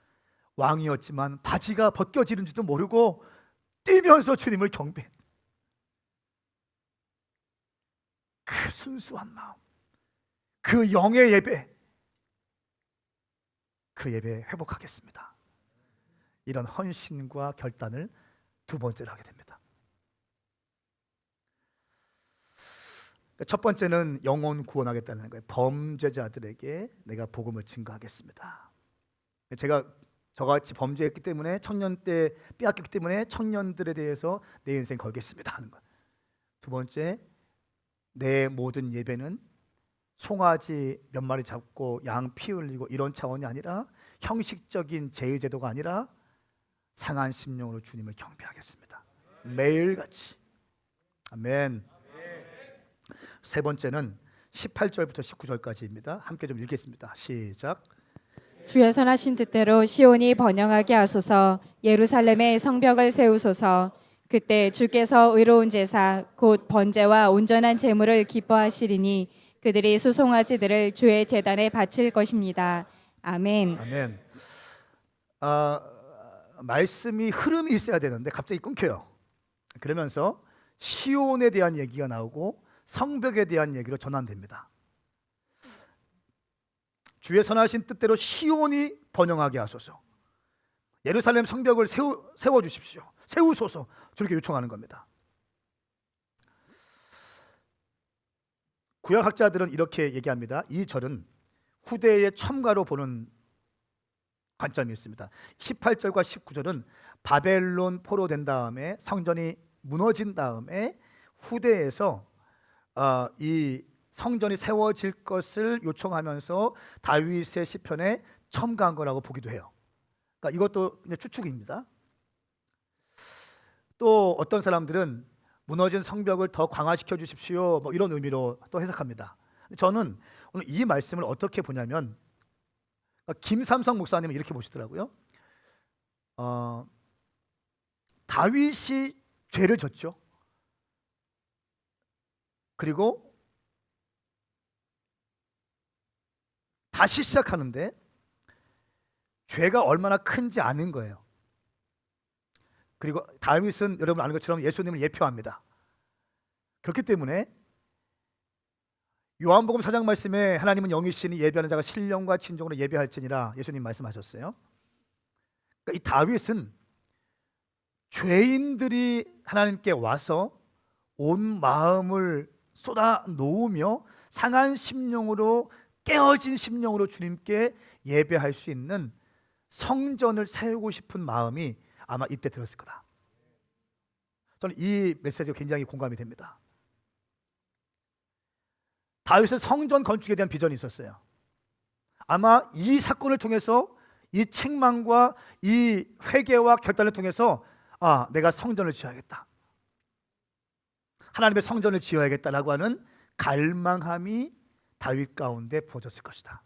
왕이었지만 바지가 벗겨지는지도 모르고 뛰면서 주님을 경배했다. 그 순수한 마음, 그 영의 예배, 그 예배 회복하겠습니다. 이런 헌신과 결단을 두 번째로 하게 됩니다. 첫 번째는 영혼 구원하겠다는 거예요. 범죄자들에게 내가 복음을 증거하겠습니다. 제가 저같이 범죄했기 때문에, 청년 때 빼앗겼기 때문에 청년들에 대해서 내 인생 걸겠습니다 하는 거예요. 두 번째, 내 모든 예배는 송아지 몇 마리 잡고 양 피 흘리고 이런 차원이 아니라, 형식적인 제의제도가 아니라 상한 심령으로 주님을 경배하겠습니다. 매일같이. 아멘. 세 번째는 18절부터 19절까지입니다. 함께 좀 읽겠습니다. 시작. 주의 선하신 뜻대로 시온이 번영하게 하소서. 예루살렘에 성벽을 세우소서. 그때 주께서 의로운 제사 곧 번제와 온전한 제물을 기뻐하시리니 그들이 수송아지들을 주의 제단에 바칠 것입니다. 아멘. 아멘. 말씀이 흐름이 있어야 되는데 갑자기 끊겨요. 그러면서 시온에 대한 얘기가 나오고 성벽에 대한 얘기로 전환됩니다. 주의 선하신 뜻대로 시온이 번영하게 하소서. 예루살렘 성벽을 세워주십시오. 세우소서. 저렇게 요청하는 겁니다. 구약학자들은 이렇게 얘기합니다. 이 절은 후대의 첨가로 보는 관점이 있습니다. 18절과 19절은 바벨론 포로된 다음에, 성전이 무너진 다음에 후대에서 이 성전이 세워질 것을 요청하면서 다윗의 시편에 첨가한 거라고 보기도 해요. 그러니까 이것도 그냥 추측입니다. 또 어떤 사람들은 무너진 성벽을 더 강화시켜 주십시오, 뭐 이런 의미로 또 해석합니다. 저는 오늘 이 말씀을 어떻게 보냐면, 김삼성 목사님은 이렇게 보시더라고요. 다윗이 죄를 졌죠. 그리고 다시 시작하는데 죄가 얼마나 큰지 아는 거예요. 그리고 다윗은 여러분 아는 것처럼 예수님을 예표합니다. 그렇기 때문에 요한복음 4장 말씀에 하나님은 영이시니 예배하는 자가 신령과 진정으로 예배할지니라 예수님 말씀하셨어요. 그러니까 이 다윗은 죄인들이 하나님께 와서 온 마음을 쏟아 놓으며 상한 심령으로, 깨어진 심령으로 주님께 예배할 수 있는 성전을 세우고 싶은 마음이 아마 이때 들었을 거다. 저는 이 메시지가 굉장히 공감이 됩니다. 다윗은 성전 건축에 대한 비전이 있었어요. 아마 이 사건을 통해서, 이 책망과 이 회개와 결단을 통해서 내가 성전을 지어야겠다, 하나님의 성전을 지어야겠다라고 하는 갈망함이 다윗 가운데 부어졌을 것이다.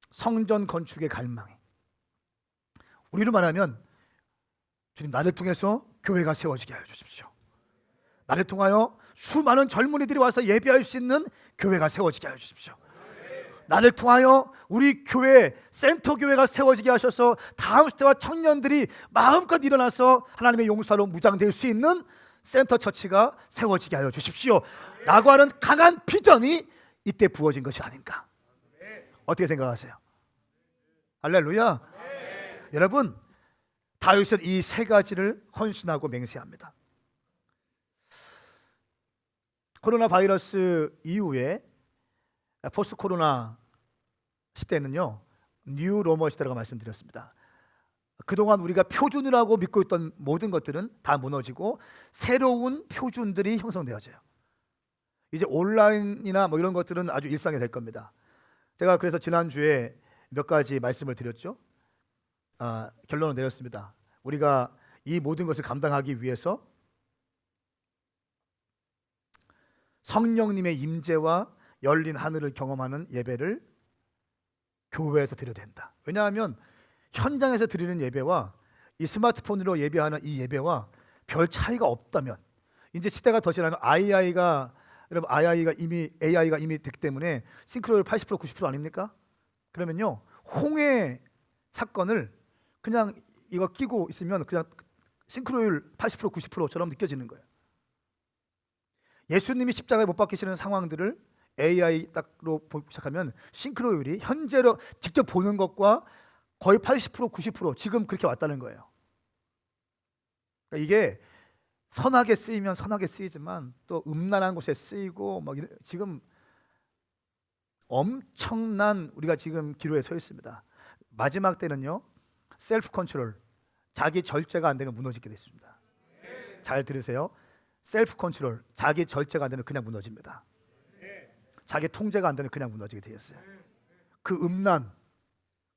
성전 건축의 갈망이, 우리로 말하면 주님, 나를 통해서 교회가 세워지게 하여 주십시오. 나를 통하여 수많은 젊은이들이 와서 예배할 수 있는 교회가 세워지게 하여 주십시오. 나를 통하여 우리 교회 센터 교회가 세워지게 하셔서 다음 세대와 청년들이 마음껏 일어나서 하나님의 용사로 무장될 수 있는 센터 처치가 세워지게 하여 주십시오 라고 하는 강한 비전이 이때 부어진 것이 아닌가. 어떻게 생각하세요? 할렐루야. 여러분, 다윗은 이 세 가지를 헌신하고 맹세합니다. 코로나 바이러스 이후에 포스트 코로나 시대는요, 뉴 로머 시대라고 말씀드렸습니다. 그동안 우리가 표준이라고 믿고 있던 모든 것들은 다 무너지고 새로운 표준들이 형성되어져요. 이제 온라인이나 뭐 이런 것들은 아주 일상이 될 겁니다. 제가 그래서 지난주에 몇 가지 말씀을 드렸죠. 결론을 내렸습니다. 우리가 이 모든 것을 감당하기 위해서 성령님의 임재와 열린 하늘을 경험하는 예배를 교회에서 드려야 된다. 왜냐하면 현장에서 드리는 예배와 이 스마트폰으로 예배하는 이 예배와 별 차이가 없다면, 이제 시대가 더 지나면 AI가 이미 됐기 때문에 싱크로율 80% 90% 아닙니까? 그러면요, 홍해 사건을 그냥 이거 끼고 있으면 그냥 싱크로율 80% 90%처럼 느껴지는 거예요. 예수님이 십자가에 못 박히시는 상황들을 AI 딱로 보기 시작하면 싱크로율이 현재로 직접 보는 것과 거의 80% 90% 지금 그렇게 왔다는 거예요. 그러니까 이게 선하게 쓰이면 선하게 쓰이지만 또 음란한 곳에 쓰이고 막 지금 엄청난 우리가 지금 기로에 서 있습니다. 마지막 때는요, 셀프 컨트롤, 자기 절제가 안 되면 무너지게 돼 있습니다. 잘 들으세요. 셀프 컨트롤, 자기 절제가 안 되면 그냥 무너집니다. 자기 통제가 안 되면 그냥 무너지게 돼 있어요. 그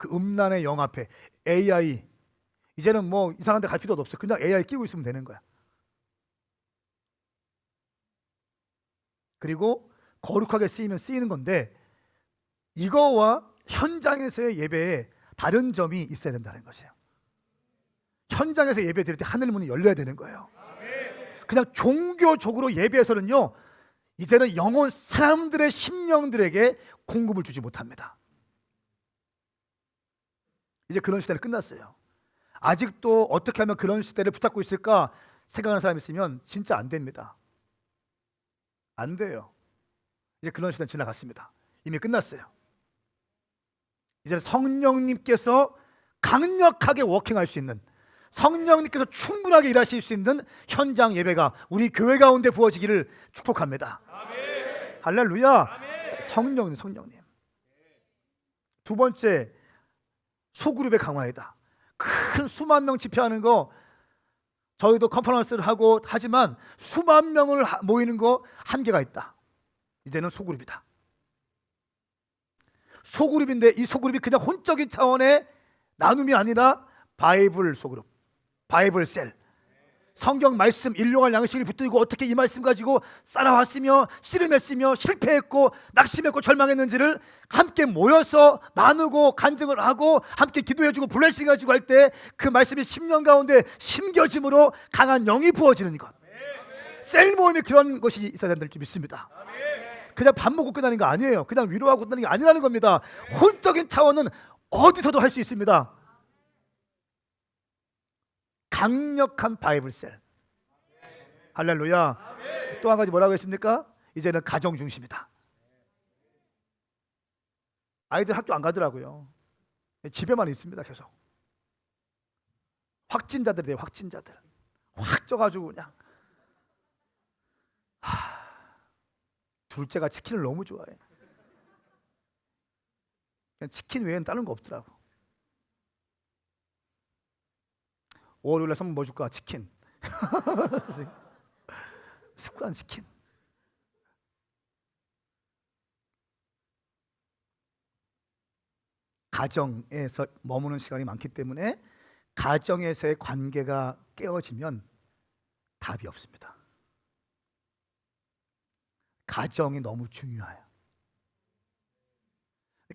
음란의 영 앞에 AI, 이제는 뭐 이상한 데 갈 필요도 없어요. 그냥 AI 끼고 있으면 되는 거야. 그리고 거룩하게 쓰이면 쓰이는 건데, 이거와 현장에서의 예배에 다른 점이 있어야 된다는 것이에요. 현장에서 예배 드릴 때 하늘 문이 열려야 되는 거예요. 그냥 종교적으로 예배에서는요, 이제는 영혼 사람들의 심령들에게 공급을 주지 못합니다. 이제 그런 시대는 끝났어요. 아직도 어떻게 하면 그런 시대를 붙잡고 있을까 생각하는 사람이 있으면 진짜 안 됩니다. 안 돼요. 이제 그런 시대는 지나갔습니다. 이미 끝났어요. 이제는 성령님께서 강력하게 워킹할 수 있는, 성령님께서 충분하게 일하실 수 있는 현장 예배가 우리 교회 가운데 부어지기를 축복합니다. 아멘. 할렐루야. 아멘. 성령님. 두 번째, 소그룹의 강화이다. 큰 수만 명 집회하는 거, 저희도 컨퍼런스를 하고 하지만 수만 명을 모이는 거 한계가 있다. 이제는 소그룹이다. 소그룹인데 이 소그룹이 그냥 혼적인 차원의 나눔이 아니라 바이블 소그룹, 바이블 셀, 성경 말씀 일용할 양식을 붙들고 어떻게 이 말씀 가지고 살아왔으며 씨름했으며 실패했고 낙심했고 절망했는지를 함께 모여서 나누고 간증을 하고 함께 기도해주고 블레싱 가지고 할 때 그 말씀이 10년 가운데 심겨짐으로 강한 영이 부어지는 것. 셀 모임이 그런 것이 있어야 된다는 줄 믿습니다. 그냥 밥 먹고 끝나는 거 아니에요. 그냥 위로하고 끝나는 게 아니라는 겁니다. 혼적인 차원은 어디서도 할 수 있습니다. 강력한 바이블 셀. 할렐루야. 또 한 가지 뭐라고 했습니까? 이제는 가정 중심이다. 아이들 학교 안 가더라고요. 집에만 있습니다. 계속 확진자들이 돼요. 확진자들 확 쪄가지고 그냥. 둘째가 치킨을 너무 좋아해. 그냥 치킨 외에는 다른 거 없더라고. 5월 6일에 선물 뭐 줄까? 치킨. 습관 치킨. 가정에서 머무는 시간이 많기 때문에 가정에서의 관계가 깨어지면 답이 없습니다. 가정이 너무 중요해요.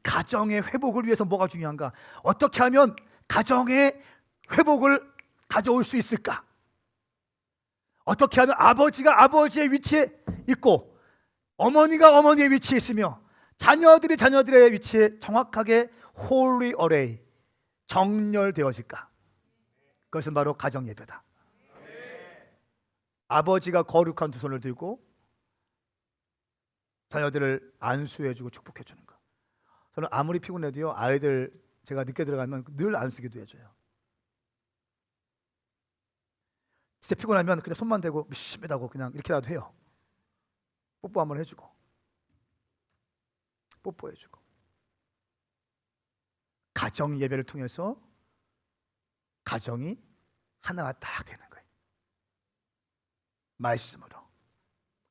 가정의 회복을 위해서 뭐가 중요한가? 어떻게 하면 가정의 회복을 가져올 수 있을까? 어떻게 하면 아버지가 아버지의 위치에 있고 어머니가 어머니의 위치에 있으며 자녀들의 위치에 정확하게 홀리 어레이 정렬되어질까? 그것은 바로 가정 예배다. 아버지가 거룩한 두 손을 들고 자녀들을 안수해주고 축복해주는 거. 저는 아무리 피곤해도요, 아이들 제가 늦게 들어가면 늘 안수기도 해줘요. 진짜 피곤하면 그냥 손만 대고 미심하다고 그냥 이렇게라도 해요. 뽀뽀 한번 해주고 뽀뽀해주고. 가정 예배를 통해서 가정이 하나가 딱 되는 거예요. 말씀으로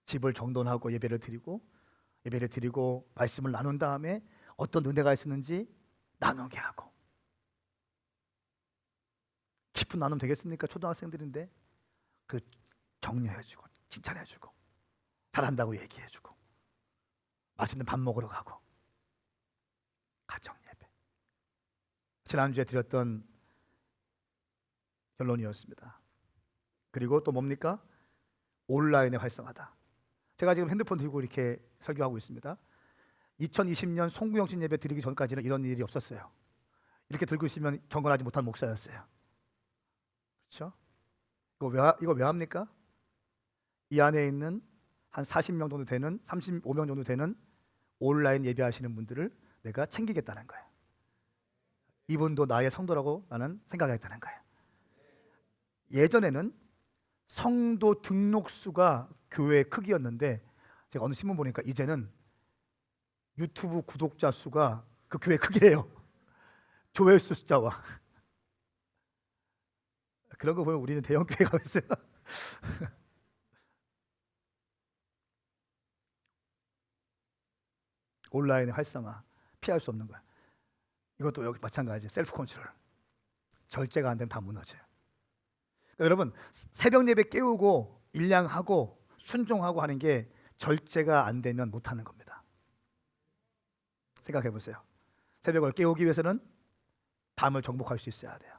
집을 정돈하고 예배를 드리고 말씀을 나눈 다음에 어떤 은혜가 있었는지 나누게 하고. 깊은 나눔 되겠습니까? 초등학생들인데 그 격려해주고 칭찬해주고 잘한다고 얘기해주고 맛있는 밥 먹으러 가고. 가정 예배. 지난주에 드렸던 결론이었습니다. 그리고 또 뭡니까? 온라인의 활성화다. 제가 지금 핸드폰 들고 이렇게 설교하고 있습니다. 2020년 송구영신 예배 드리기 전까지는 이런 일이 없었어요. 이렇게 들고 있으면 경건하지 못한 목사였어요. 그렇죠? 이거 왜 합니까? 이 안에 있는 한 40명 정도 되는 35명 정도 되는 온라인 예배하시는 분들을 내가 챙기겠다는 거예요. 이분도 나의 성도라고 나는 생각하겠다는 거예요. 예전에는 성도 등록수가 교회의 크기였는데 제가 어느 신문 보니까 이제는 유튜브 구독자 수가 그 교회 크기래요. 조회수 숫자와. 그런 거 보면 우리는 대형 교회 가고 있어요. 온라인의 활성화 피할 수 없는 거야. 이것도 여기 마찬가지예요. 셀프 컨트롤. 절제가 안 되면 다 무너져요. 그러니까 여러분, 새벽 예배 깨우고 일량하고 순종하고 하는 게 절제가 안 되면 못 하는 겁니다. 생각해 보세요. 새벽을 깨우기 위해서는 밤을 정복할 수 있어야 돼요.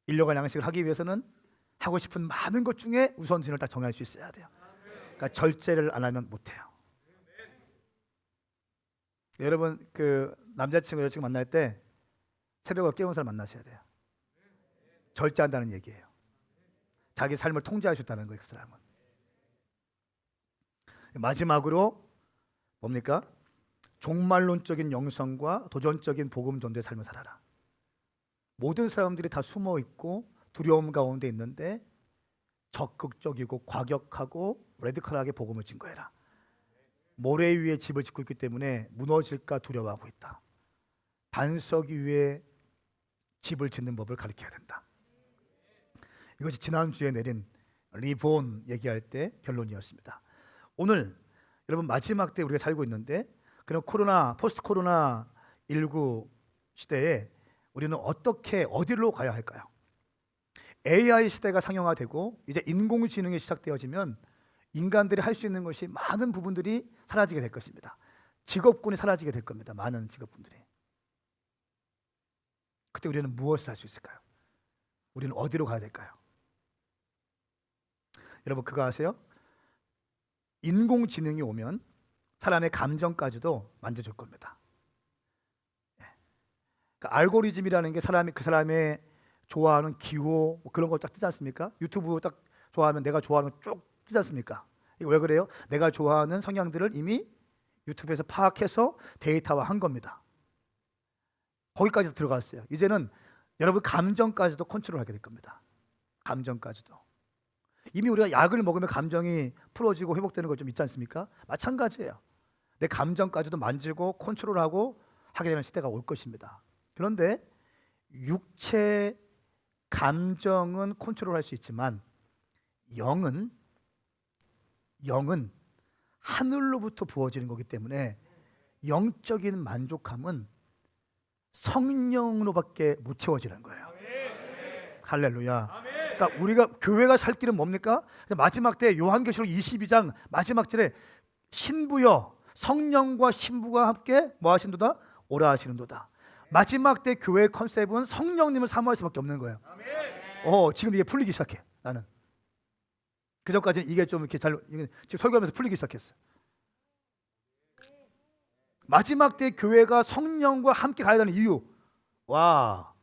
일용할 양식을 하기 위해서는 하고 싶은 많은 것 중에 우선순위를 딱 정할 수 있어야 돼요. 그러니까 절제를 안 하면 못 해요. 여러분, 그 남자친구 여자친구 만날 때 새벽을 깨운 사람 만나셔야 돼요. 절제한다는 얘기예요. 자기 삶을 통제할 수 있다는 거예요. 그 사람은. 마지막으로 뭡니까? 종말론적인 영성과 도전적인 복음 전도의 삶을 살아라. 모든 사람들이 다 숨어 있고 두려움 가운데 있는데 적극적이고 과격하고 레디컬하게 복음을 증거해라. 모래 위에 집을 짓고 있기 때문에 무너질까 두려워하고 있다. 반석 위에 집을 짓는 법을 가르쳐야 된다. 이것이 지난주에 내린 리본 얘기할 때 결론이었습니다. 오늘 여러분 마지막 때 우리가 살고 있는데 그런 포스트 코로나 19 시대에 우리는 어떻게 어디로 가야 할까요? AI 시대가 상용화되고 이제 인공지능이 시작되어지면 인간들이 할 수 있는 것이 많은 부분들이 사라지게 될 것입니다. 직업군이 사라지게 될 겁니다. 많은 직업군들이. 그때 우리는 무엇을 할 수 있을까요? 우리는 어디로 가야 될까요? 여러분 그거 아세요? 인공지능이 오면 사람의 감정까지도 만져줄 겁니다. 그러니까 알고리즘이라는 게 그 사람의 좋아하는 기호 뭐 그런 거 딱 뜨지 않습니까? 유튜브 딱 좋아하면 내가 좋아하는 거 쭉 뜨지 않습니까? 이거 왜 그래요? 내가 좋아하는 성향들을 이미 유튜브에서 파악해서 데이터화한 겁니다. 거기까지 들어갔어요. 이제는 여러분 감정까지도 컨트롤하게 될 겁니다. 감정까지도. 이미 우리가 약을 먹으면 감정이 풀어지고 회복되는 거 좀 있지 않습니까? 마찬가지예요. 내 감정까지도 만지고 컨트롤하고 하게 되는 시대가 올 것입니다. 그런데 육체 감정은 컨트롤할 수 있지만 영은 하늘로부터 부어지는 거기 때문에 영적인 만족함은 성령으로밖에 못 채워지는 거예요. 할렐루야. 그러니까 우리가 교회가 살 길은 뭡니까? 마지막 때 요한계시록 22장 마지막 절에 신부여 성령과 신부가 함께 뭐 하신도다? 오라 하시는도다. 마지막 때 교회의 컨셉은 성령님을 사모할 수밖에 없는 거예요. 지금 이게 풀리기 시작해. 나는 그전까지는 이게 좀 이렇게 지금 설교하면서 풀리기 시작했어. 마지막 때 교회가 성령과 함께 가야 되는 이유. 와,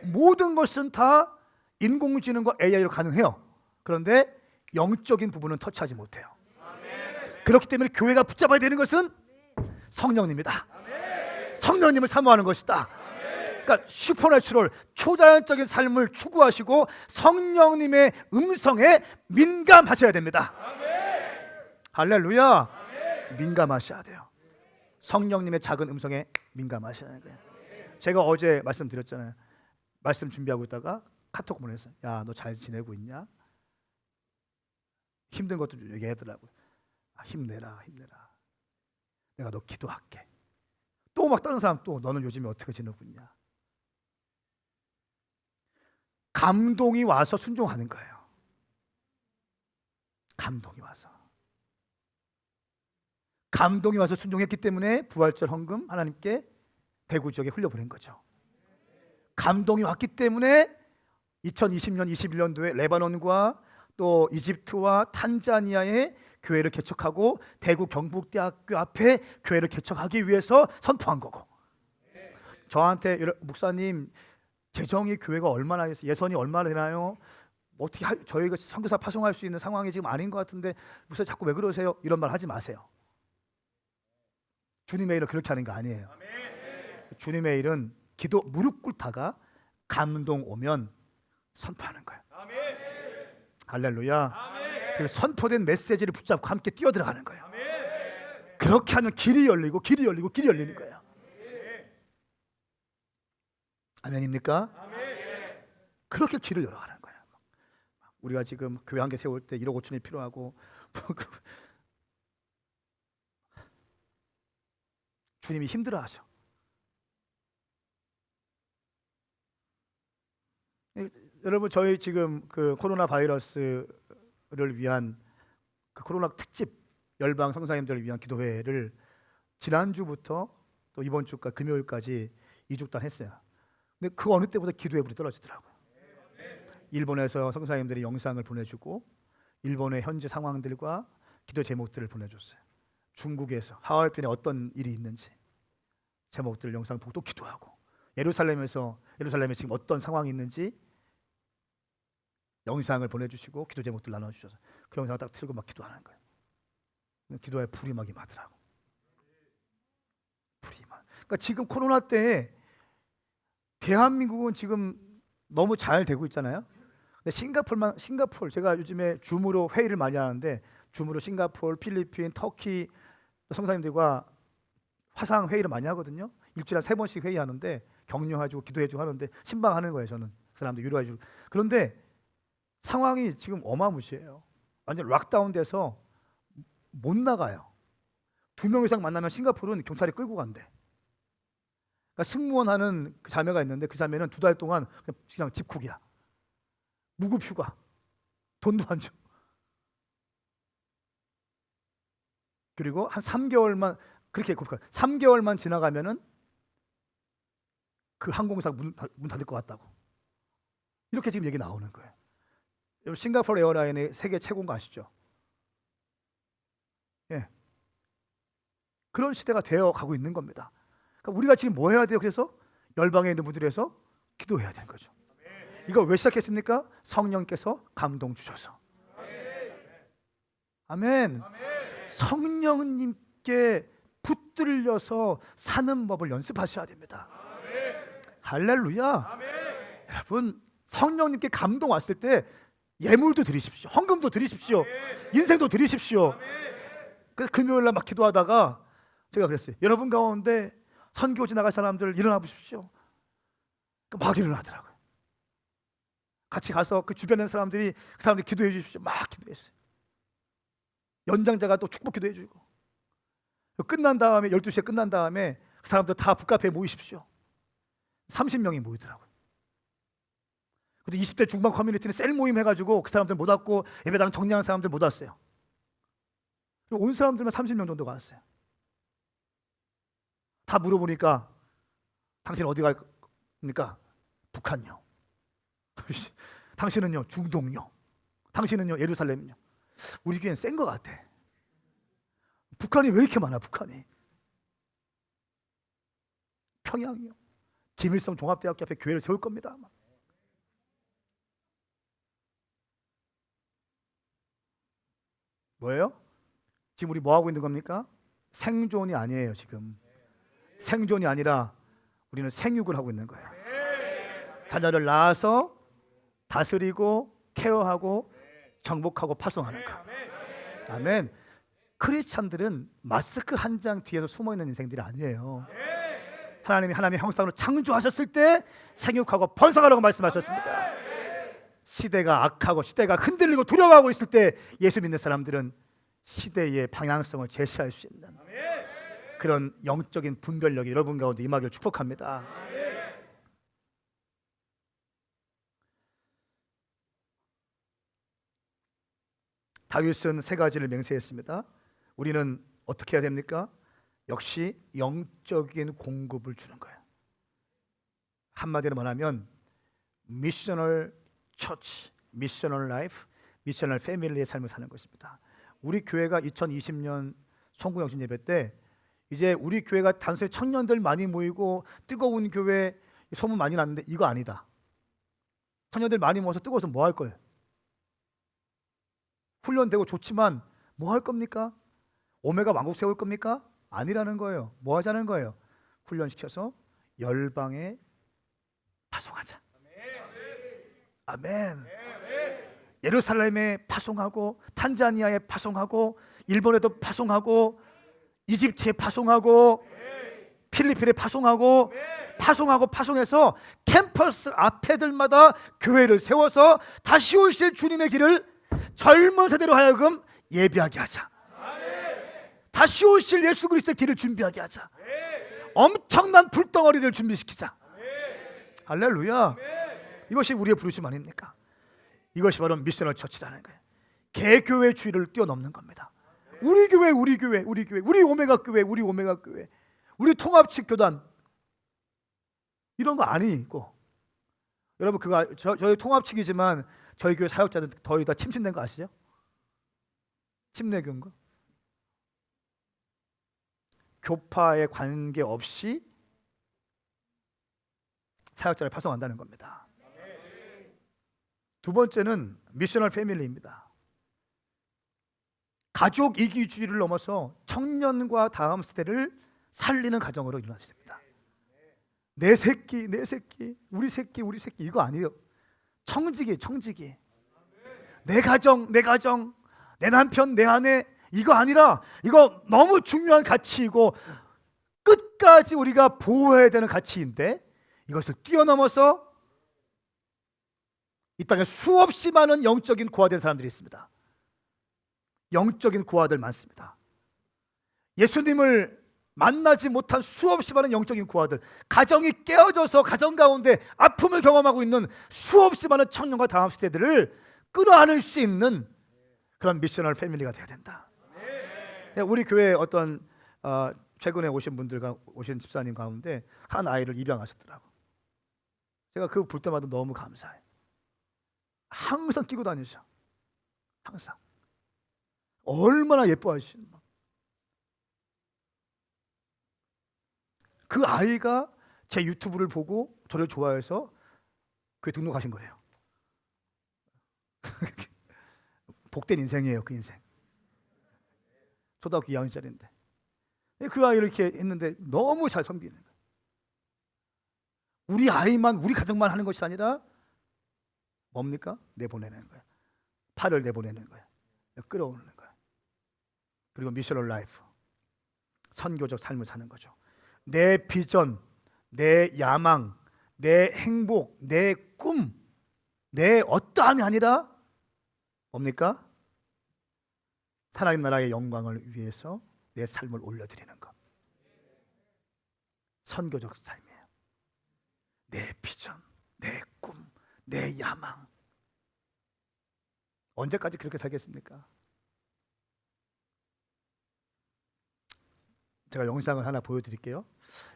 모든 것은 다 인공지능과 AI로 가능해요. 그런데 영적인 부분은 터치하지 못해요. 그렇기 때문에 교회가 붙잡아야 되는 것은 성령님이다. 성령님을 사모하는 것이다. 그러니까 슈퍼내추럴, 초자연적인 삶을 추구하시고 성령님의 음성에 민감하셔야 됩니다. 할렐루야. 민감하셔야 돼요. 성령님의 작은 음성에 민감하셔야 돼요. 제가 어제 말씀드렸잖아요. 말씀 준비하고 있다가 카톡 보내서 야, 너 잘 지내고 있냐? 힘든 것도 얘기하더라고요. 힘내라. 내가 너 기도할게. 또 막 다른 사람 또 너는 요즘에 어떻게 지내고 있냐? 감동이 와서 순종하는 거예요. 감동이 와서 순종했기 때문에 부활절 헌금 하나님께 대구 지역에 흘려보낸 거죠. 감동이 왔기 때문에 2020년, 21년도에 레바논과 또 이집트와 탄자니아에 교회를 개척하고 대구 경북대학교 앞에 교회를 개척하기 위해서 선포한 거고, 저한테 목사님 재정이 교회가 얼마나 해서 예선이 얼마나 되나요? 어떻게 저희가 선교사 파송할 수 있는 상황이 지금 아닌 것 같은데 목사님 자꾸 왜 그러세요? 이런 말 하지 마세요. 주님의 일은 그렇게 하는 거 아니에요. 주님의 일은 기도 무릎 꿇다가 감동 오면 선포하는 거예요. 할렐루야. 그리고 선포된 메시지를 붙잡고 함께 뛰어들어가는 거예요. 그렇게 하면 길이 열리고 길이 열리는 거예요. 아멘입니까? 그렇게 길을 열어가는 거예요. 우리가 지금 교회 한 개 세울 때 1억 5천이 필요하고 주님이 힘들어하셔. 여러분, 저희 지금 그 코로나 바이러스를 위한 그 코로나 특집 열방 성사님들을 위한 기도회를 지난주부터 또 이번 주까지 금요일까지 2주간 했어요. 근데 그 어느 때보다 기도의 불이 떨어지더라고요. 일본에서 성사님들이 영상을 보내주고 일본의 현재 상황들과 기도 제목들을 보내줬어요. 중국에서 하얼빈에 어떤 일이 있는지 제목들 영상 보고 또 기도하고, 예루살렘에 지금 어떤 상황이 있는지 영상을 보내주시고 기도 제목들 나눠주셔서 그 영상을 딱 틀고 막 기도하는 거예요. 기도에 불이 막 임하더라고. 그러니까 지금 코로나 때 대한민국은 지금 너무 잘 되고 있잖아요. 근데 싱가포르 제가 요즘에 줌으로 회의를 많이 하는데, 줌으로 싱가포르, 필리핀, 터키 성사님들과 화상 회의를 많이 하거든요. 일주일에 3번씩 회의하는데 격려해주고 기도해주고 하는데 신방하는 거예요. 저는 그 사람들 위로해주고. 그런데 상황이 지금 어마무시해요. 완전 락다운 돼서 못 나가요. 2명 이상 만나면 싱가포르는 경찰이 끌고 간대. 그러니까 승무원 하는 그 자매가 있는데 그 자매는 2달 동안 그냥 집콕이야. 무급 휴가. 돈도 안 줘. 그리고 한 3개월만 그렇게 3개월만 지나가면은 그 항공사 문 닫을 것 같다고. 이렇게 지금 얘기 나오는 거예요. 여러분, 싱가포르 에어라인의 세계 최고인 거 아시죠? 예. 그런 시대가 되어 가고 있는 겁니다. 그러니까 우리가 지금 뭐 해야 돼요? 그래서 열방에 있는 분들에서 기도해야 되는 거죠. 이거 왜 시작했습니까? 성령께서 감동 주셔서. 아멘. 성령님께 붙들려서 사는 법을 연습하셔야 됩니다. 할렐루야. 여러분, 성령님께 감동 왔을 때 예물도 드리십시오. 헌금도 드리십시오. 인생도 드리십시오. 그래서 금요일날 막 기도하다가 제가 그랬어요. 여러분 가운데 선교지 나갈 사람들 일어나 보십시오. 막 일어나더라고요. 같이 가서 그 주변에 사람들이 그 사람들 기도해 주십시오. 막 기도했어요. 연장자가 또 축복 기도해 주고, 끝난 다음에 12시에 끝난 다음에 그 사람들 다 북카페에 모이십시오. 30명이 모이더라고요. 근데 20대 중반 커뮤니티는 셀 모임 해가지고 그 사람들 못 왔고 예배당 정리하는 사람들 못 왔어요. 온 사람들만 30명 정도가 왔어요. 다 물어보니까 당신 어디 갈 겁니까? 북한요. 당신은요? 중동요. 당신은요? 예루살렘요. 우리 교회는 센 것 같아. 북한이 왜 이렇게 많아? 북한이. 평양이요. 김일성 종합대학교 앞에 교회를 세울 겁니다. 아마. 뭐예요? 지금 우리 뭐 하고 있는 겁니까? 생존이 아니에요. 지금 생존이 아니라 우리는 생육을 하고 있는 거예요. 자녀를 낳아서 다스리고 케어하고 정복하고 파송하는 거. 아멘. 크리스찬들은 마스크 한 장 뒤에서 숨어 있는 인생들이 아니에요. 하나님이 하나님의 형상으로 창조하셨을 때 생육하고 번성하라고 말씀하셨습니다. 시대가 악하고 시대가 흔들리고 두려워하고 있을 때 예수 믿는 사람들은 시대의 방향성을 제시할 수 있는 그런 영적인 분별력이 여러분 가운데 임하기를 축복합니다. 다윗은 세 가지를 맹세했습니다. 우리는 어떻게 해야 됩니까? 역시 영적인 공급을 주는 거예요. 한마디로 말하면 미셔널 처치, 미셔널 라이프, 미셔널 패밀리의 삶을 사는 것입니다. 우리 교회가 2020년 송구영신 예배 때 이제 우리 교회가 단순히 청년들 많이 모이고 뜨거운 교회 소문 많이 났는데 이거 아니다. 청년들 많이 모여서 뜨거워서 뭐 할 거예요? 훈련되고 좋지만 뭐 할 겁니까? 오메가 왕국 세울 겁니까? 아니라는 거예요. 뭐 하자는 거예요? 훈련시켜서 열방에 파송하자. 아멘. 예루살렘에 파송하고 탄자니아에 파송하고 일본에도 파송하고 이집트에 파송하고 필리핀에 파송하고 파송해서 캠퍼스 앞에들마다 교회를 세워서 다시 오실 주님의 길을 젊은 세대로 하여금 예비하게 하자. 다시 오실 예수 그리스도의 길을 준비하게 하자. 엄청난 불덩어리를 준비시키자. 할렐루야. 이것이 우리의 부르심 아닙니까? 이것이 바로 미셔널 처치라는 거예요. 개교회 주의를 뛰어넘는 겁니다. 우리 교회, 우리 오메가 교회, 우리 통합측 교단 이런 거 아니고 여러분 그거 저희 통합측이지만 저희 교회 사역자들 거의 다 침신된 거 아시죠? 침례교인 거. 교파에 관계없이 사역자를 파송한다는 겁니다. 두 번째는 미셔널 패밀리입니다. 가족 이기주의를 넘어서 청년과 다음 세대를 살리는 가정으로 일어나야 됩니다. 내 새끼, 우리 새끼 이거 아니에요. 청지기. 내 가정, 내 남편, 내 아내 이거 아니라 이거 너무 중요한 가치이고 끝까지 우리가 보호해야 되는 가치인데 이것을 뛰어넘어서 이 땅에 수없이 많은 영적인 고아된 사람들이 있습니다. 영적인 고아들 많습니다. 예수님을 만나지 못한 수없이 많은 영적인 고아들, 가정이 깨어져서 가정 가운데 아픔을 경험하고 있는 수없이 많은 청년과 다음 세대들을 끌어안을 수 있는 그런 미셔널 패밀리가 돼야 된다. 우리 교회에 어떤 최근에 오신 집사님 가운데 한 아이를 입양하셨더라고. 제가 그거 볼 때마다 너무 감사해요. 항상 끼고 다니셔. 항상. 얼마나 예뻐하시는. 그 아이가 제 유튜브를 보고 저를 좋아해서 교회 등록하신 거래요. 복된 인생이에요, 그 인생. 초등학교 2학년짜리인데 그 아이를 이렇게 했는데 너무 잘 섬기는 거예요. 우리 아이만, 우리 가정만 하는 것이 아니라 뭡니까? 내보내는 거야. 팔을 내보내는 거야. 끌어오는 거야. 그리고 미셔널 라이프, 선교적 삶을 사는 거죠. 내 비전, 내 야망, 내 행복, 내 꿈, 내 어떠함이 아니라 뭡니까? 하나님 나라의 영광을 위해서 내 삶을 올려드리는 것. 선교적 삶이에요. 내 비전, 내 꿈, 내 야망. 언제까지 그렇게 살겠습니까? 제가 영상을 하나 보여드릴게요.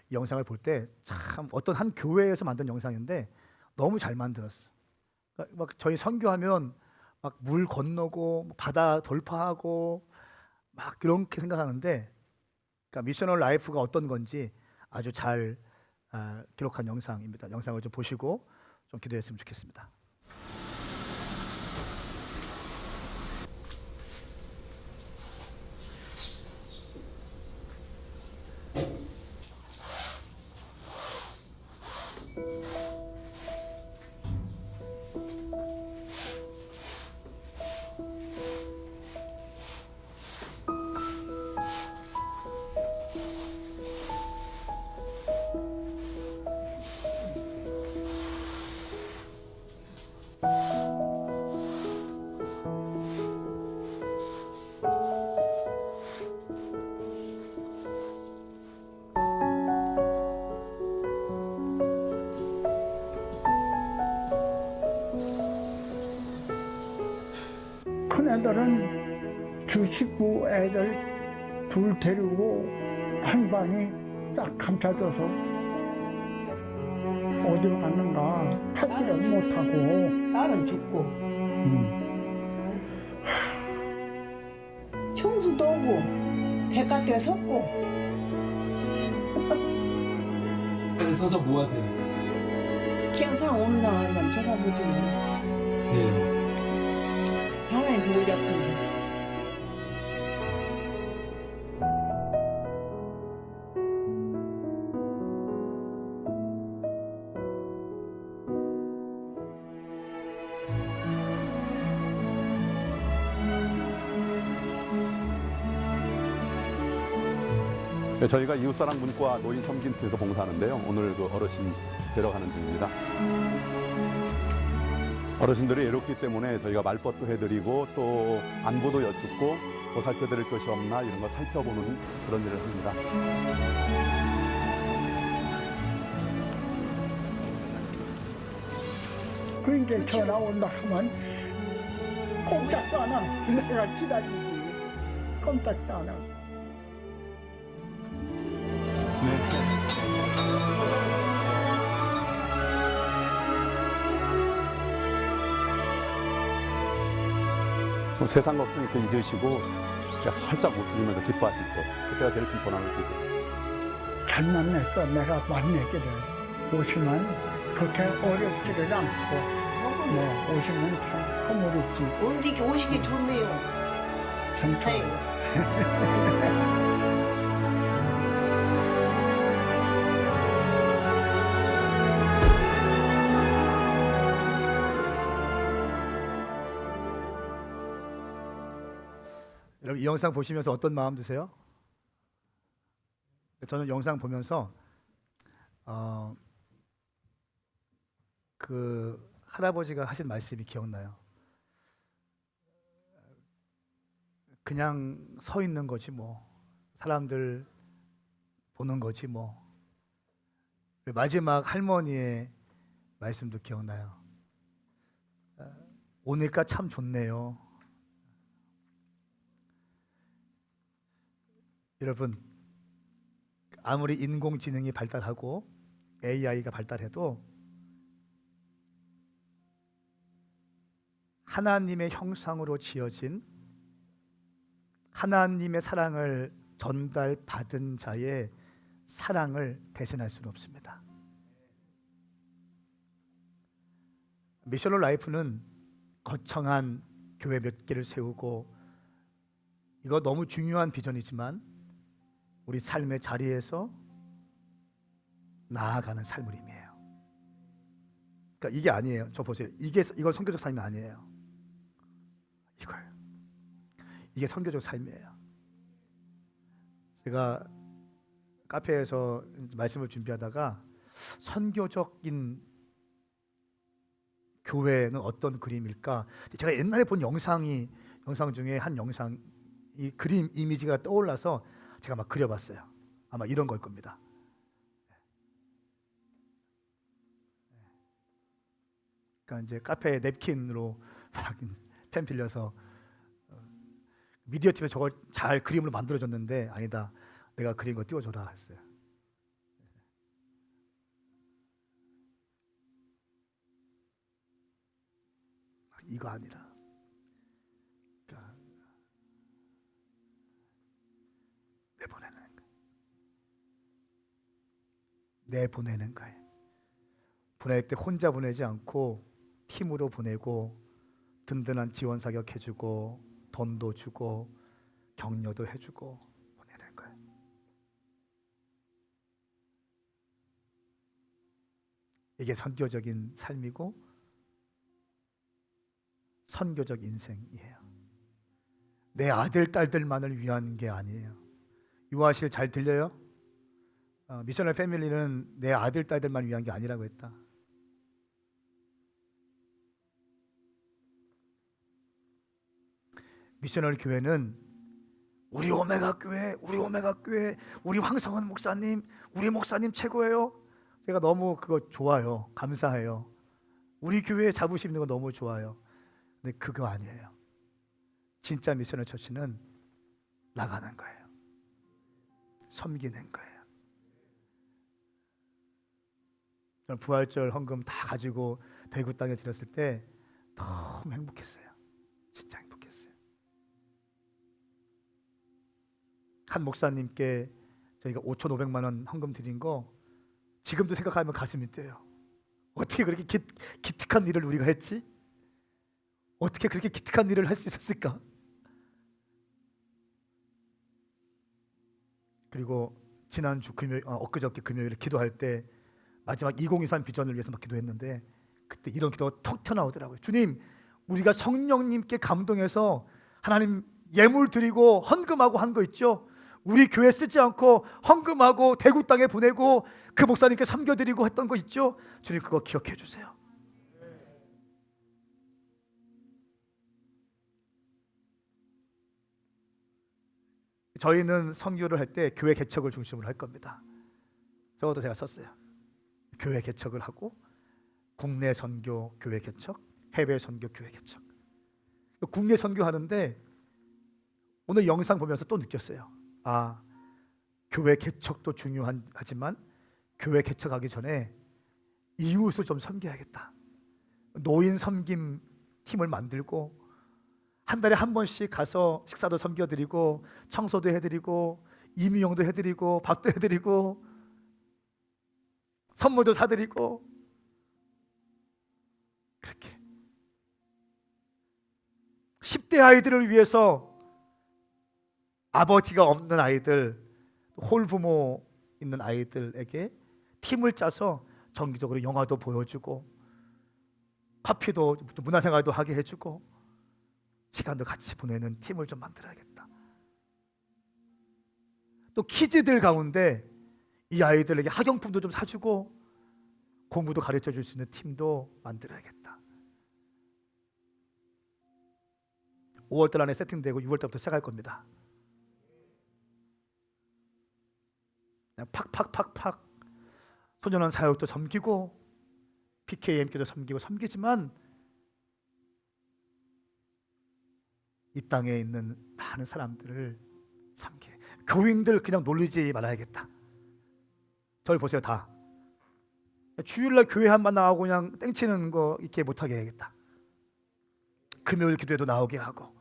이 영상을 볼 때 참 어떤 한 교회에서 만든 영상인데 너무 잘 만들었어. 막 저희 선교하면 막 물 건너고 바다 돌파하고 막 그렇게 생각하는데, 그러니까 미셔널 라이프가 어떤 건지 아주 잘 기록한 영상입니다. 영상을 좀 보시고 좀 기도했으면 좋겠습니다. 큰애들은 주식구 애들 둘 데리고 한 방이 싹 감싸줘서 어디로 갔는가 찾지를 못하고 딸은 죽고 청수도 오고 백갓에 섰고 애를 써서 뭐 하세요? 그냥 오는 날만 쳐다보지 네. 하나님 보고 잡던데 네, 저희가 이웃사랑 문과 노인 섬김터에서 봉사하는데요. 오늘 그 어르신 데려가는 중입니다. 어르신들이 외롭기 때문에 저희가 말벗도 해드리고 또 안부도 여쭙고 보살펴드릴 것이 없나 이런 걸 살펴보는 그런 일을 합니다. 그러니까 전화 온다 하면 꼼짝도 안 하고 내가 기다리지. 꼼짝도 안 하고. 세상 걱정 이렇게 잊으시고 이렇게 활짝 웃으시면서 기뻐하실 때 그때가 제일 큰 보람을 주고. 잘 만났어. 내가 만나기를. 오시면 그렇게 어렵지를 않고 네, 오시면 참 허물었지. 오늘 이렇게 오시기 좋네요. 참 좋아요. 여러분 이 영상 보시면서 어떤 마음 드세요? 저는 영상 보면서 그 할아버지가 하신 말씀이 기억나요. 그냥 서 있는 거지 뭐 사람들 보는 거지 뭐. 마지막 할머니의 말씀도 기억나요. 오니까 참 좋네요. 여러분 아무리 인공지능이 발달하고 AI가 발달해도 하나님의 형상으로 지어진 하나님의 사랑을 전달받은 자의 사랑을 대신할 수는 없습니다. 미션홀 라이프는 거창한 교회 몇 개를 세우고 이거 너무 중요한 비전이지만 우리 삶의 자리에서 나아가는 삶을 의미해요. 그러니까 이게 아니에요. 저 보세요. 이건 선교적 삶이 아니에요. 이게 선교적 삶이에요. 제가 카페에서 말씀을 준비하다가 선교적인 교회는 어떤 그림일까? 제가 옛날에 본 영상 중에 한 영상 이 그림 이미지가 떠올라서 제가 막 그려봤어요. 아마 이런 걸 겁니다. 그러니까 이제 카페에 냅킨으로 막 펜 빌려서 미디어 팀에 저걸 잘 그림으로 만들어줬는데 아니다. 내가 그린 거 띄워줘라 했어요. 이거 아니라 그러니까 내보내는 내보내는 거예요. 보낼 때 혼자 보내지 않고 팀으로 보내고 든든한 지원 사격 해주고 돈도 주고 격려도 해주고 보내는 거예요. 이게 선교적인 삶이고 선교적 인생이에요. 내 아들 딸들만을 위한 게 아니에요. 유아실 잘 들려요? 미셔널 패밀리는 내 아들 딸들만 위한 게 아니라고 했다. 미셔널 교회는 우리 오메가 교회, 우리 황성원 목사님, 우리 목사님 최고예요. 제가 너무 그거 좋아요. 감사해요. 우리 교회에 자부심 있는 거 너무 좋아요. 근데 그거 아니에요. 진짜 미셔널 처치는 나가는 거예요. 섬기는 거예요. 저는 부활절 헌금 다 가지고 대구 땅에 드렸을 때 너무 행복했어요. 진짜 행복했어요. 한 목사님께 저희가 5,500만 원 헌금 드린 거 지금도 생각하면 가슴이 뛰어요. 어떻게 그렇게 기특한 일을 우리가 했지? 어떻게 그렇게 기특한 일을 할 수 있었을까? 그리고 지난주 금요일, 엊그저께 금요일에 기도할 때 마지막 2023 비전을 위해서 막 기도했는데 그때 이런 기도가 톡 튀어나오더라고요. 주님, 우리가 성령님께 감동해서 하나님 예물 드리고 헌금하고 한 거 있죠? 우리 교회 쓰지 않고 헌금하고 대구 땅에 보내고 그 목사님께 섬겨드리고 했던 거 있죠? 주님 그거 기억해 주세요. 저희는 선교를 할 때 교회 개척을 중심으로 할 겁니다. 저것도 제가 썼어요. 교회 개척을 하고 국내 선교 교회 개척, 해외 선교 교회 개척. 국내 선교하는데 오늘 영상 보면서 또 느꼈어요. 아, 교회 개척도 중요하지만 교회 개척하기 전에 이웃을 좀 섬겨야겠다. 노인 섬김 팀을 만들고 한 달에 한 번씩 가서 식사도 섬겨드리고 청소도 해드리고 임용도 해드리고 밥도 해드리고 선물도 사드리고 그렇게 10대 아이들을 위해서 아버지가 없는 아이들, 홀부모 있는 아이들에게 팀을 짜서 정기적으로 영화도 보여주고 커피도 문화생활도 하게 해주고 시간도 같이 보내는 팀을 좀 만들어야겠다. 또 키즈들 가운데 이 아이들에게 학용품도 좀 사주고 공부도 가르쳐 줄 수 있는 팀도 만들어야겠다. 5월달 안에 세팅되고 6월달부터 시작할 겁니다. 그냥 팍팍팍팍 소년원 사역도 섬기고 PKM교도 섬기지만 이 땅에 있는 많은 사람들을 섬겨. 교인들 그냥 놀리지 말아야겠다. 저를 보세요. 다 주일날 교회 한 번 나가고 그냥 땡치는 거 이렇게 못하게 해야겠다. 금요일 기도회도 나오게 하고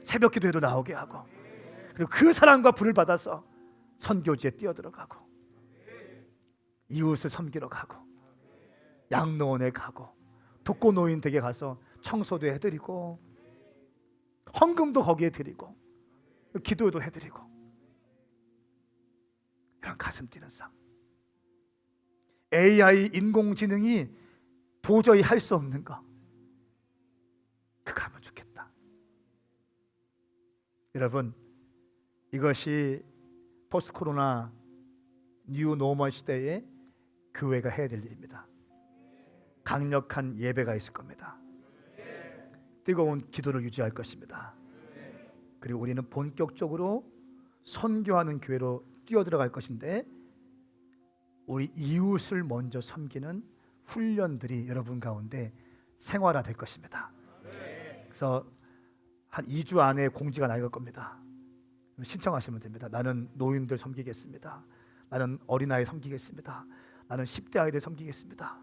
새벽 기도회도 나오게 하고 그리고 그 사랑과 불을 받아서 선교지에 뛰어들어가고 이웃을 섬기러 가고 양로원에 가고 독거노인 댁에 가서 청소도 해드리고 헌금도 거기에 드리고 기도도 해드리고 이런 가슴 뛰는 삶. AI 인공지능이 도저히 할 수 없는 거 그거 하면 좋겠다. 여러분 이것이 포스트 코로나 뉴 노멀 시대에 교회가 해야 될 일입니다. 강력한 예배가 있을 겁니다. 뜨거운 기도를 유지할 것입니다. 그리고 우리는 본격적으로 선교하는 교회로 뛰어들어갈 것인데 우리 이웃을 먼저 섬기는 훈련들이 여러분 가운데 생활화될 것입니다. 그래서 한 2주 안에 공지가 나갈 겁니다. 신청하시면 됩니다. 나는 노인들 섬기겠습니다. 나는 어린아이 섬기겠습니다. 나는 10대 아이들 섬기겠습니다.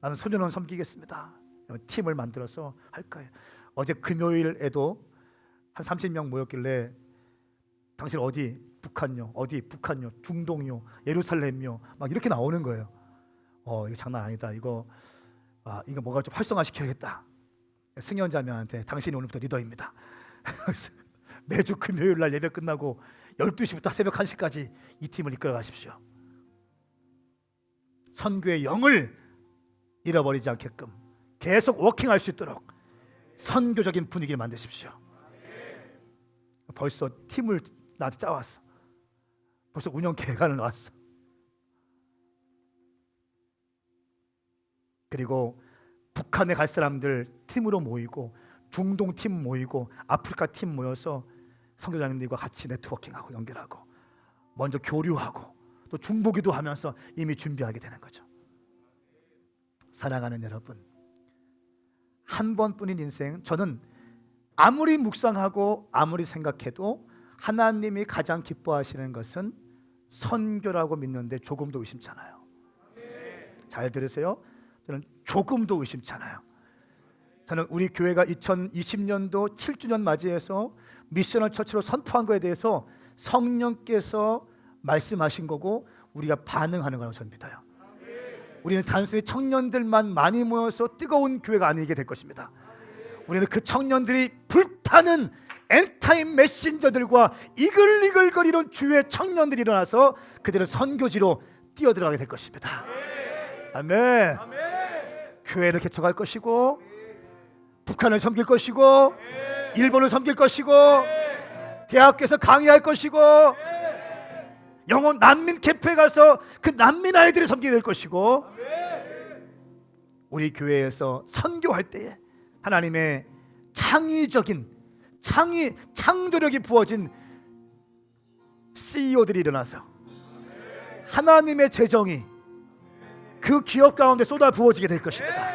나는 소년원 섬기겠습니다. 팀을 만들어서 할 거예요. 어제 금요일에도 한 30명 모였길래 당신 어디 북한요, 어디 북한요, 중동요, 예루살렘요, 막 이렇게 나오는 거예요. 이거 장난 아니다. 이거 뭔가 좀 활성화시켜야겠다. 승연자매한테 당신이 오늘부터 리더입니다. 매주 금요일 날 예배 끝나고 12시부터 새벽 1시까지 이 팀을 이끌어 가십시오. 선교의 영을 잃어버리지 않게끔 계속 워킹할 수 있도록 선교적인 분위기를 만드십시오. 벌써 팀을 나한테 짜왔어. 벌써 운영 계획안을 나왔어. 그리고 북한에 갈 사람들 팀으로 모이고, 중동 팀 모이고, 아프리카 팀 모여서 선교사님들과 같이 네트워킹하고 연결하고 먼저 교류하고 또 중보기도 하면서 이미 준비하게 되는 거죠. 사랑하는 여러분, 한 번뿐인 인생, 저는 아무리 묵상하고 아무리 생각해도 하나님이 가장 기뻐하시는 것은 선교라고 믿는데 조금도 의심치 않아요. 잘 들으세요. 저는 조금도 의심치 않아요. 저는 우리 교회가 2020년도 7주년 맞이해서 미셔널 처치로 선포한 것에 대해서 성령께서 말씀하신 거고 우리가 반응하는 거라고 저는 믿어요. 우리는 단순히 청년들만 많이 모여서 뜨거운 교회가 아니게 될 것입니다. 우리는 그 청년들이 불타는 엔타임 메신저들과 이글이글거리는 주의 청년들이 일어나서 그들은 선교지로 뛰어들어가게 될 것입니다. 아멘. 교회를 개척할 것이고, 북한을 섬길 것이고, 일본을 섬길 것이고, 대학교에서 강의할 것이고, 영혼 난민 캠프에 가서 그 난민 아이들을 섬기게 될 것이고, 우리 교회에서 선교할 때에 하나님의 창의적인 창조력이 부어진 CEO들이 일어나서 하나님의 재정이 그 기업 가운데 쏟아 부어지게 될 것입니다.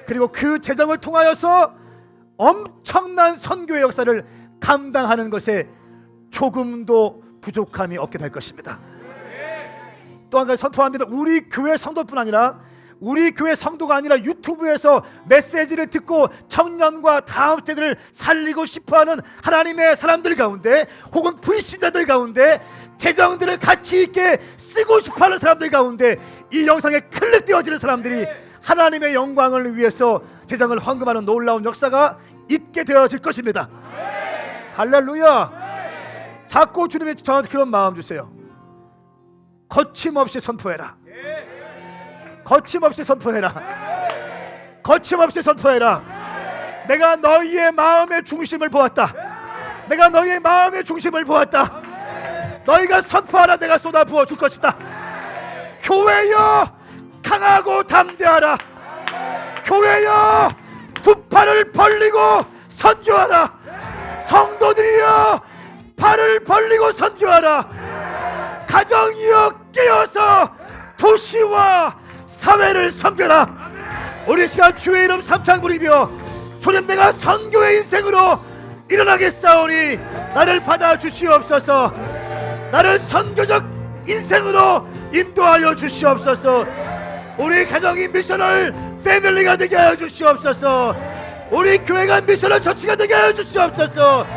그리고 그 재정을 통하여서 엄청난 선교의 역사를 감당하는 것에 조금도 부족함이 없게 될 것입니다. 또 한 가지 선포합니다. 우리 교회 성도뿐 아니라, 우리 교회 성도가 아니라 유튜브에서 메시지를 듣고 청년과 다음 세대를 살리고 싶어하는 하나님의 사람들 가운데, 혹은 불신자들 가운데, 재정들을 가치 있게 쓰고 싶어하는 사람들 가운데 이 영상에 클릭되어지는 사람들이 하나님의 영광을 위해서 재정을 헌금하는 놀라운 역사가 있게 되어질 것입니다. 할렐루야. 자꾸 주님이 저한테 그런 마음 주세요. 거침없이 선포해라. 거침없이 선포해라. 거침없이 선포해라. 내가 너희의 마음의 중심을 보았다. 내가 너희의 마음의 중심을 보았다. 너희가 선포하라. 내가 쏟아 부어 줄 것이다. 교회여, 강하고 담대하라. 교회여, 두 팔을 벌리고 선교하라. 성도들이여, 팔을 벌리고 선교하라. 가정이여, 깨어서 도시와 사회를 섬겨라. 우리 시간 주의 이름 삼창 부리며, 주님, 내가 선교의 인생으로 일어나겠사오니 나를 받아주시옵소서. 나를 선교적 인생으로 인도하여 주시옵소서. 우리 가정이 미셔널 패밀리가 되게 하여 주시옵소서. 우리 교회가 미셔널 처치가 되게 하여 주시옵소서.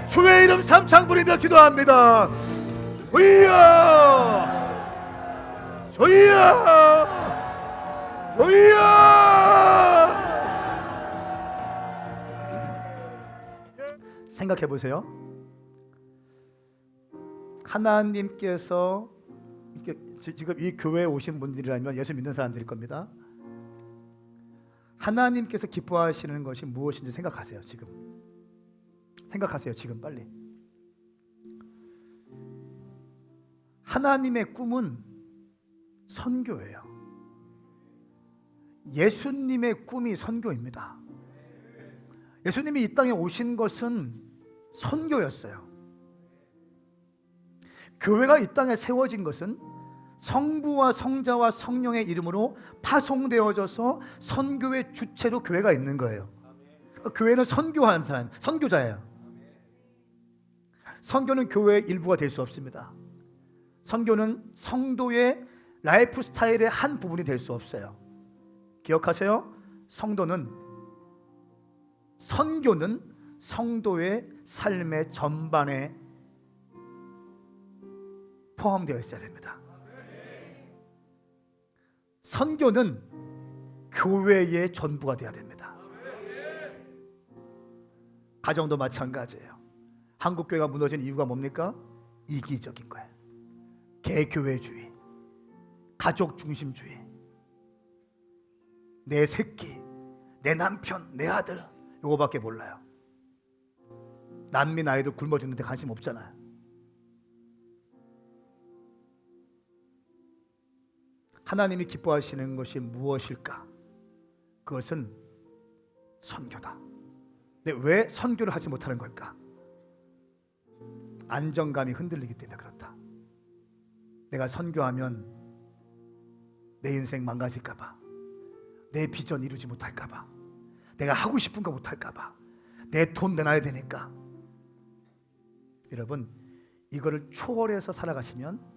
주의 이름 삼창 부리며 기도합니다. 주여, 주여, 주여. 생각해 보세요. 하나님께서 지금 이 교회에 오신 분들이라면 예수 믿는 사람들일 겁니다. 하나님께서 기뻐하시는 것이 무엇인지 생각하세요. 지금 생각하세요. 지금 빨리. 하나님의 꿈은 선교예요. 예수님의 꿈이 선교입니다. 예수님이 이 땅에 오신 것은 선교였어요. 교회가 이 땅에 세워진 것은 성부와 성자와 성령의 이름으로 파송되어져서 선교의 주체로 교회가 있는 거예요. 교회는 선교하는 사람, 선교자예요. 선교는 교회의 일부가 될 수 없습니다. 선교는 성도의 라이프 스타일의 한 부분이 될 수 없어요. 기억하세요. 선교는 성도의 삶의 전반의 포함되어 있어야 됩니다. 선교는 교회의 전부가 되어야 됩니다. 가정도 마찬가지예요. 한국 교회가 무너진 이유가 뭡니까? 이기적인 거예요. 개교회주의, 가족 중심주의, 내 새끼, 내 남편, 내 아들, 이거밖에 몰라요. 난민 아이들 굶어 죽는데 관심 없잖아요. 하나님이 기뻐하시는 것이 무엇일까? 그것은 선교다. 근데 왜 선교를 하지 못하는 걸까? 안정감이 흔들리기 때문에 그렇다. 내가 선교하면 내 인생 망가질까 봐, 내 비전 이루지 못할까 봐, 내가 하고 싶은 거 못할까 봐, 내 돈 내놔야 되니까. 여러분, 이거를 초월해서 살아가시면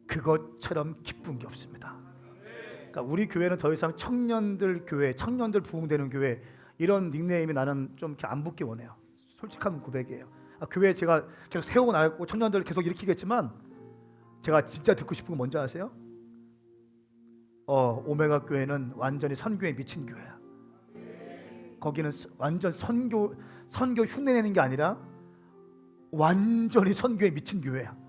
그것처럼 기쁜 게 없습니다. 그러니까 우리 교회는 더 이상 청년들 교회, 청년들 부흥되는 교회, 이런 닉네임이 나는 좀 이렇게 안 붙기 원해요. 솔직한 고백이에요. 교회 제가 계속 세우고 나가고 청년들 계속 일으키겠지만, 제가 진짜 듣고 싶은 건 뭔지 아세요? 오메가 교회는 완전히 선교에 미친 교회야. 거기는 완전 선교 흉내내는 게 아니라 완전히 선교에 미친 교회야.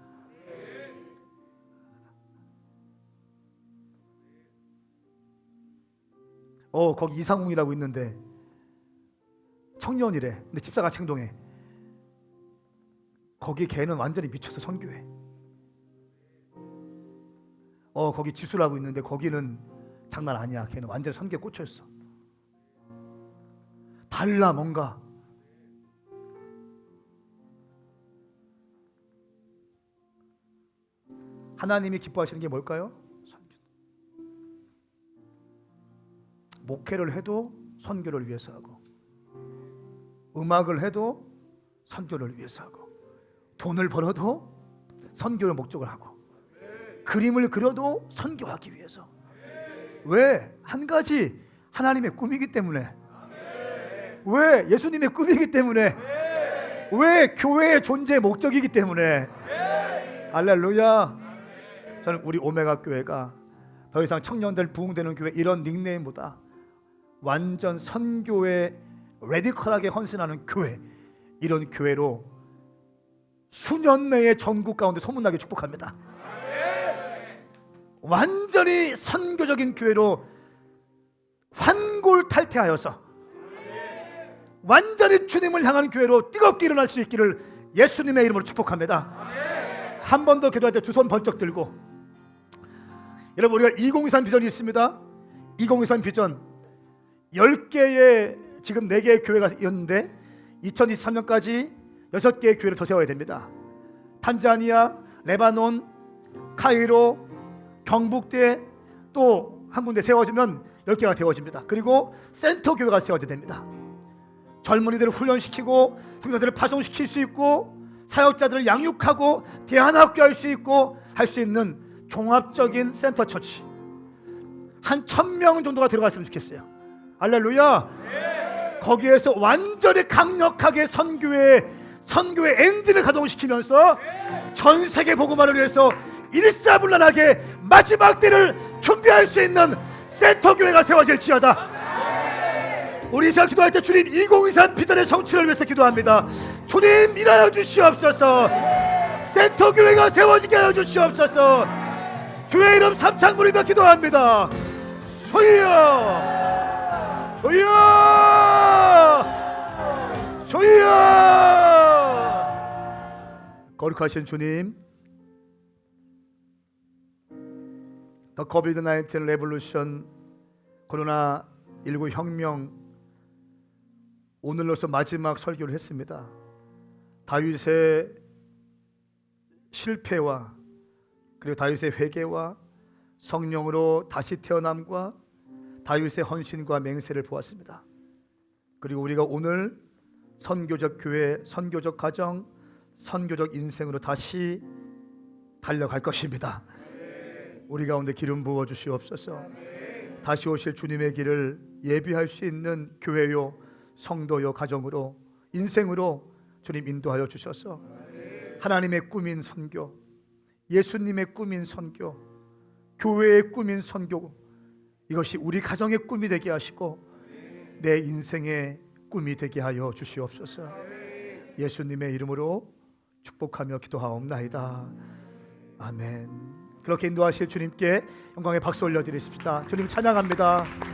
거기 이상웅이라고 있는데 청년이래. 근데 집사가 창동에. 거기 걔는 완전히 미쳐서 선교해. 거기 지수라고 있는데 거기는 장난 아니야. 걔는 완전 선교에 꽂혀있어. 달라 뭔가. 하나님이 기뻐하시는 게 뭘까요? 선교. 목회를 해도 선교를 위해서 하고, 음악을 해도 선교를 위해서 하고, 돈을 벌어도 선교를 목적을 하고, 그림을 그려도 선교하기 위해서. 왜? 한 가지, 하나님의 꿈이기 때문에. 왜? 예수님의 꿈이기 때문에. 왜? 교회의 존재의 목적이기 때문에. 할렐루야. 저는 우리 오메가 교회가 더 이상 청년들 부흥되는 교회 이런 닉네임보다 완전 선교에 레디컬하게 헌신하는 교회, 이런 교회로 수년 내에 전국 가운데 소문나게 축복합니다. 완전히 선교적인 교회로 환골탈태하여서 완전히 주님을 향한 교회로 뜨겁게 일어날 수 있기를 예수님의 이름으로 축복합니다. 한 번 더 기도할 때 두 손 번쩍 들고, 여러분, 우리가 2023 비전이 있습니다. 2023 비전 10개의, 지금 4개의 교회가 있는데 2023년까지 6개의 교회를 더 세워야 됩니다. 탄자니아, 레바논, 카이로, 경북대, 또 한 군데 세워지면 10개가 세워집니다. 그리고 센터 교회가 세워져야 됩니다. 젊은이들을 훈련시키고 성도들을 파송시킬 수 있고, 사역자들을 양육하고 대안학교할 수 있고 할 수 있는 종합적인 센터 처치, 한 1000명 정도가 들어갔으면 좋겠어요. 할렐루야. 거기에서 완전히 강력하게 선교의 엔진을 가동시키면서 전 세계 복음화를 위해서 일사불란하게 마지막 때를 준비할 수 있는 센터 교회가 세워질지어다. 우리 자 기도할 때 주님 2023 비전의 성취를 위해서 기도합니다. 주님 일하여 주시옵소서. 센터 교회가 세워지게 하여 주시옵소서. 주의 이름 삼창 부리며 기도합니다. 주여, 주여, 주여. 거룩하신 주님, 더 코비드-19 레볼루션, 코로나19 혁명, 오늘로서 마지막 설교를 했습니다. 다윗의 실패와 그리고 다윗의 회개와 성령으로 다시 태어남과 다윗의 헌신과 맹세를 보았습니다. 그리고 우리가 오늘 선교적 교회, 선교적 가정, 선교적 인생으로 다시 달려갈 것입니다. 우리 가운데 기름 부어 주시옵소서. 다시 오실 주님의 길을 예비할 수 있는 교회요, 성도요, 가정으로, 인생으로 주님 인도하여 주셔서 하나님의 꿈인 선교, 예수님의 꿈인 선교, 교회의 꿈인 선교, 이것이 우리 가정의 꿈이 되게 하시고 내 인생의 꿈이 되게 하여 주시옵소서. 예수님의 이름으로 축복하며 기도하옵나이다. 아멘. 그렇게 인도하실 주님께 영광의 박수 올려드리십시다. 주님 찬양합니다.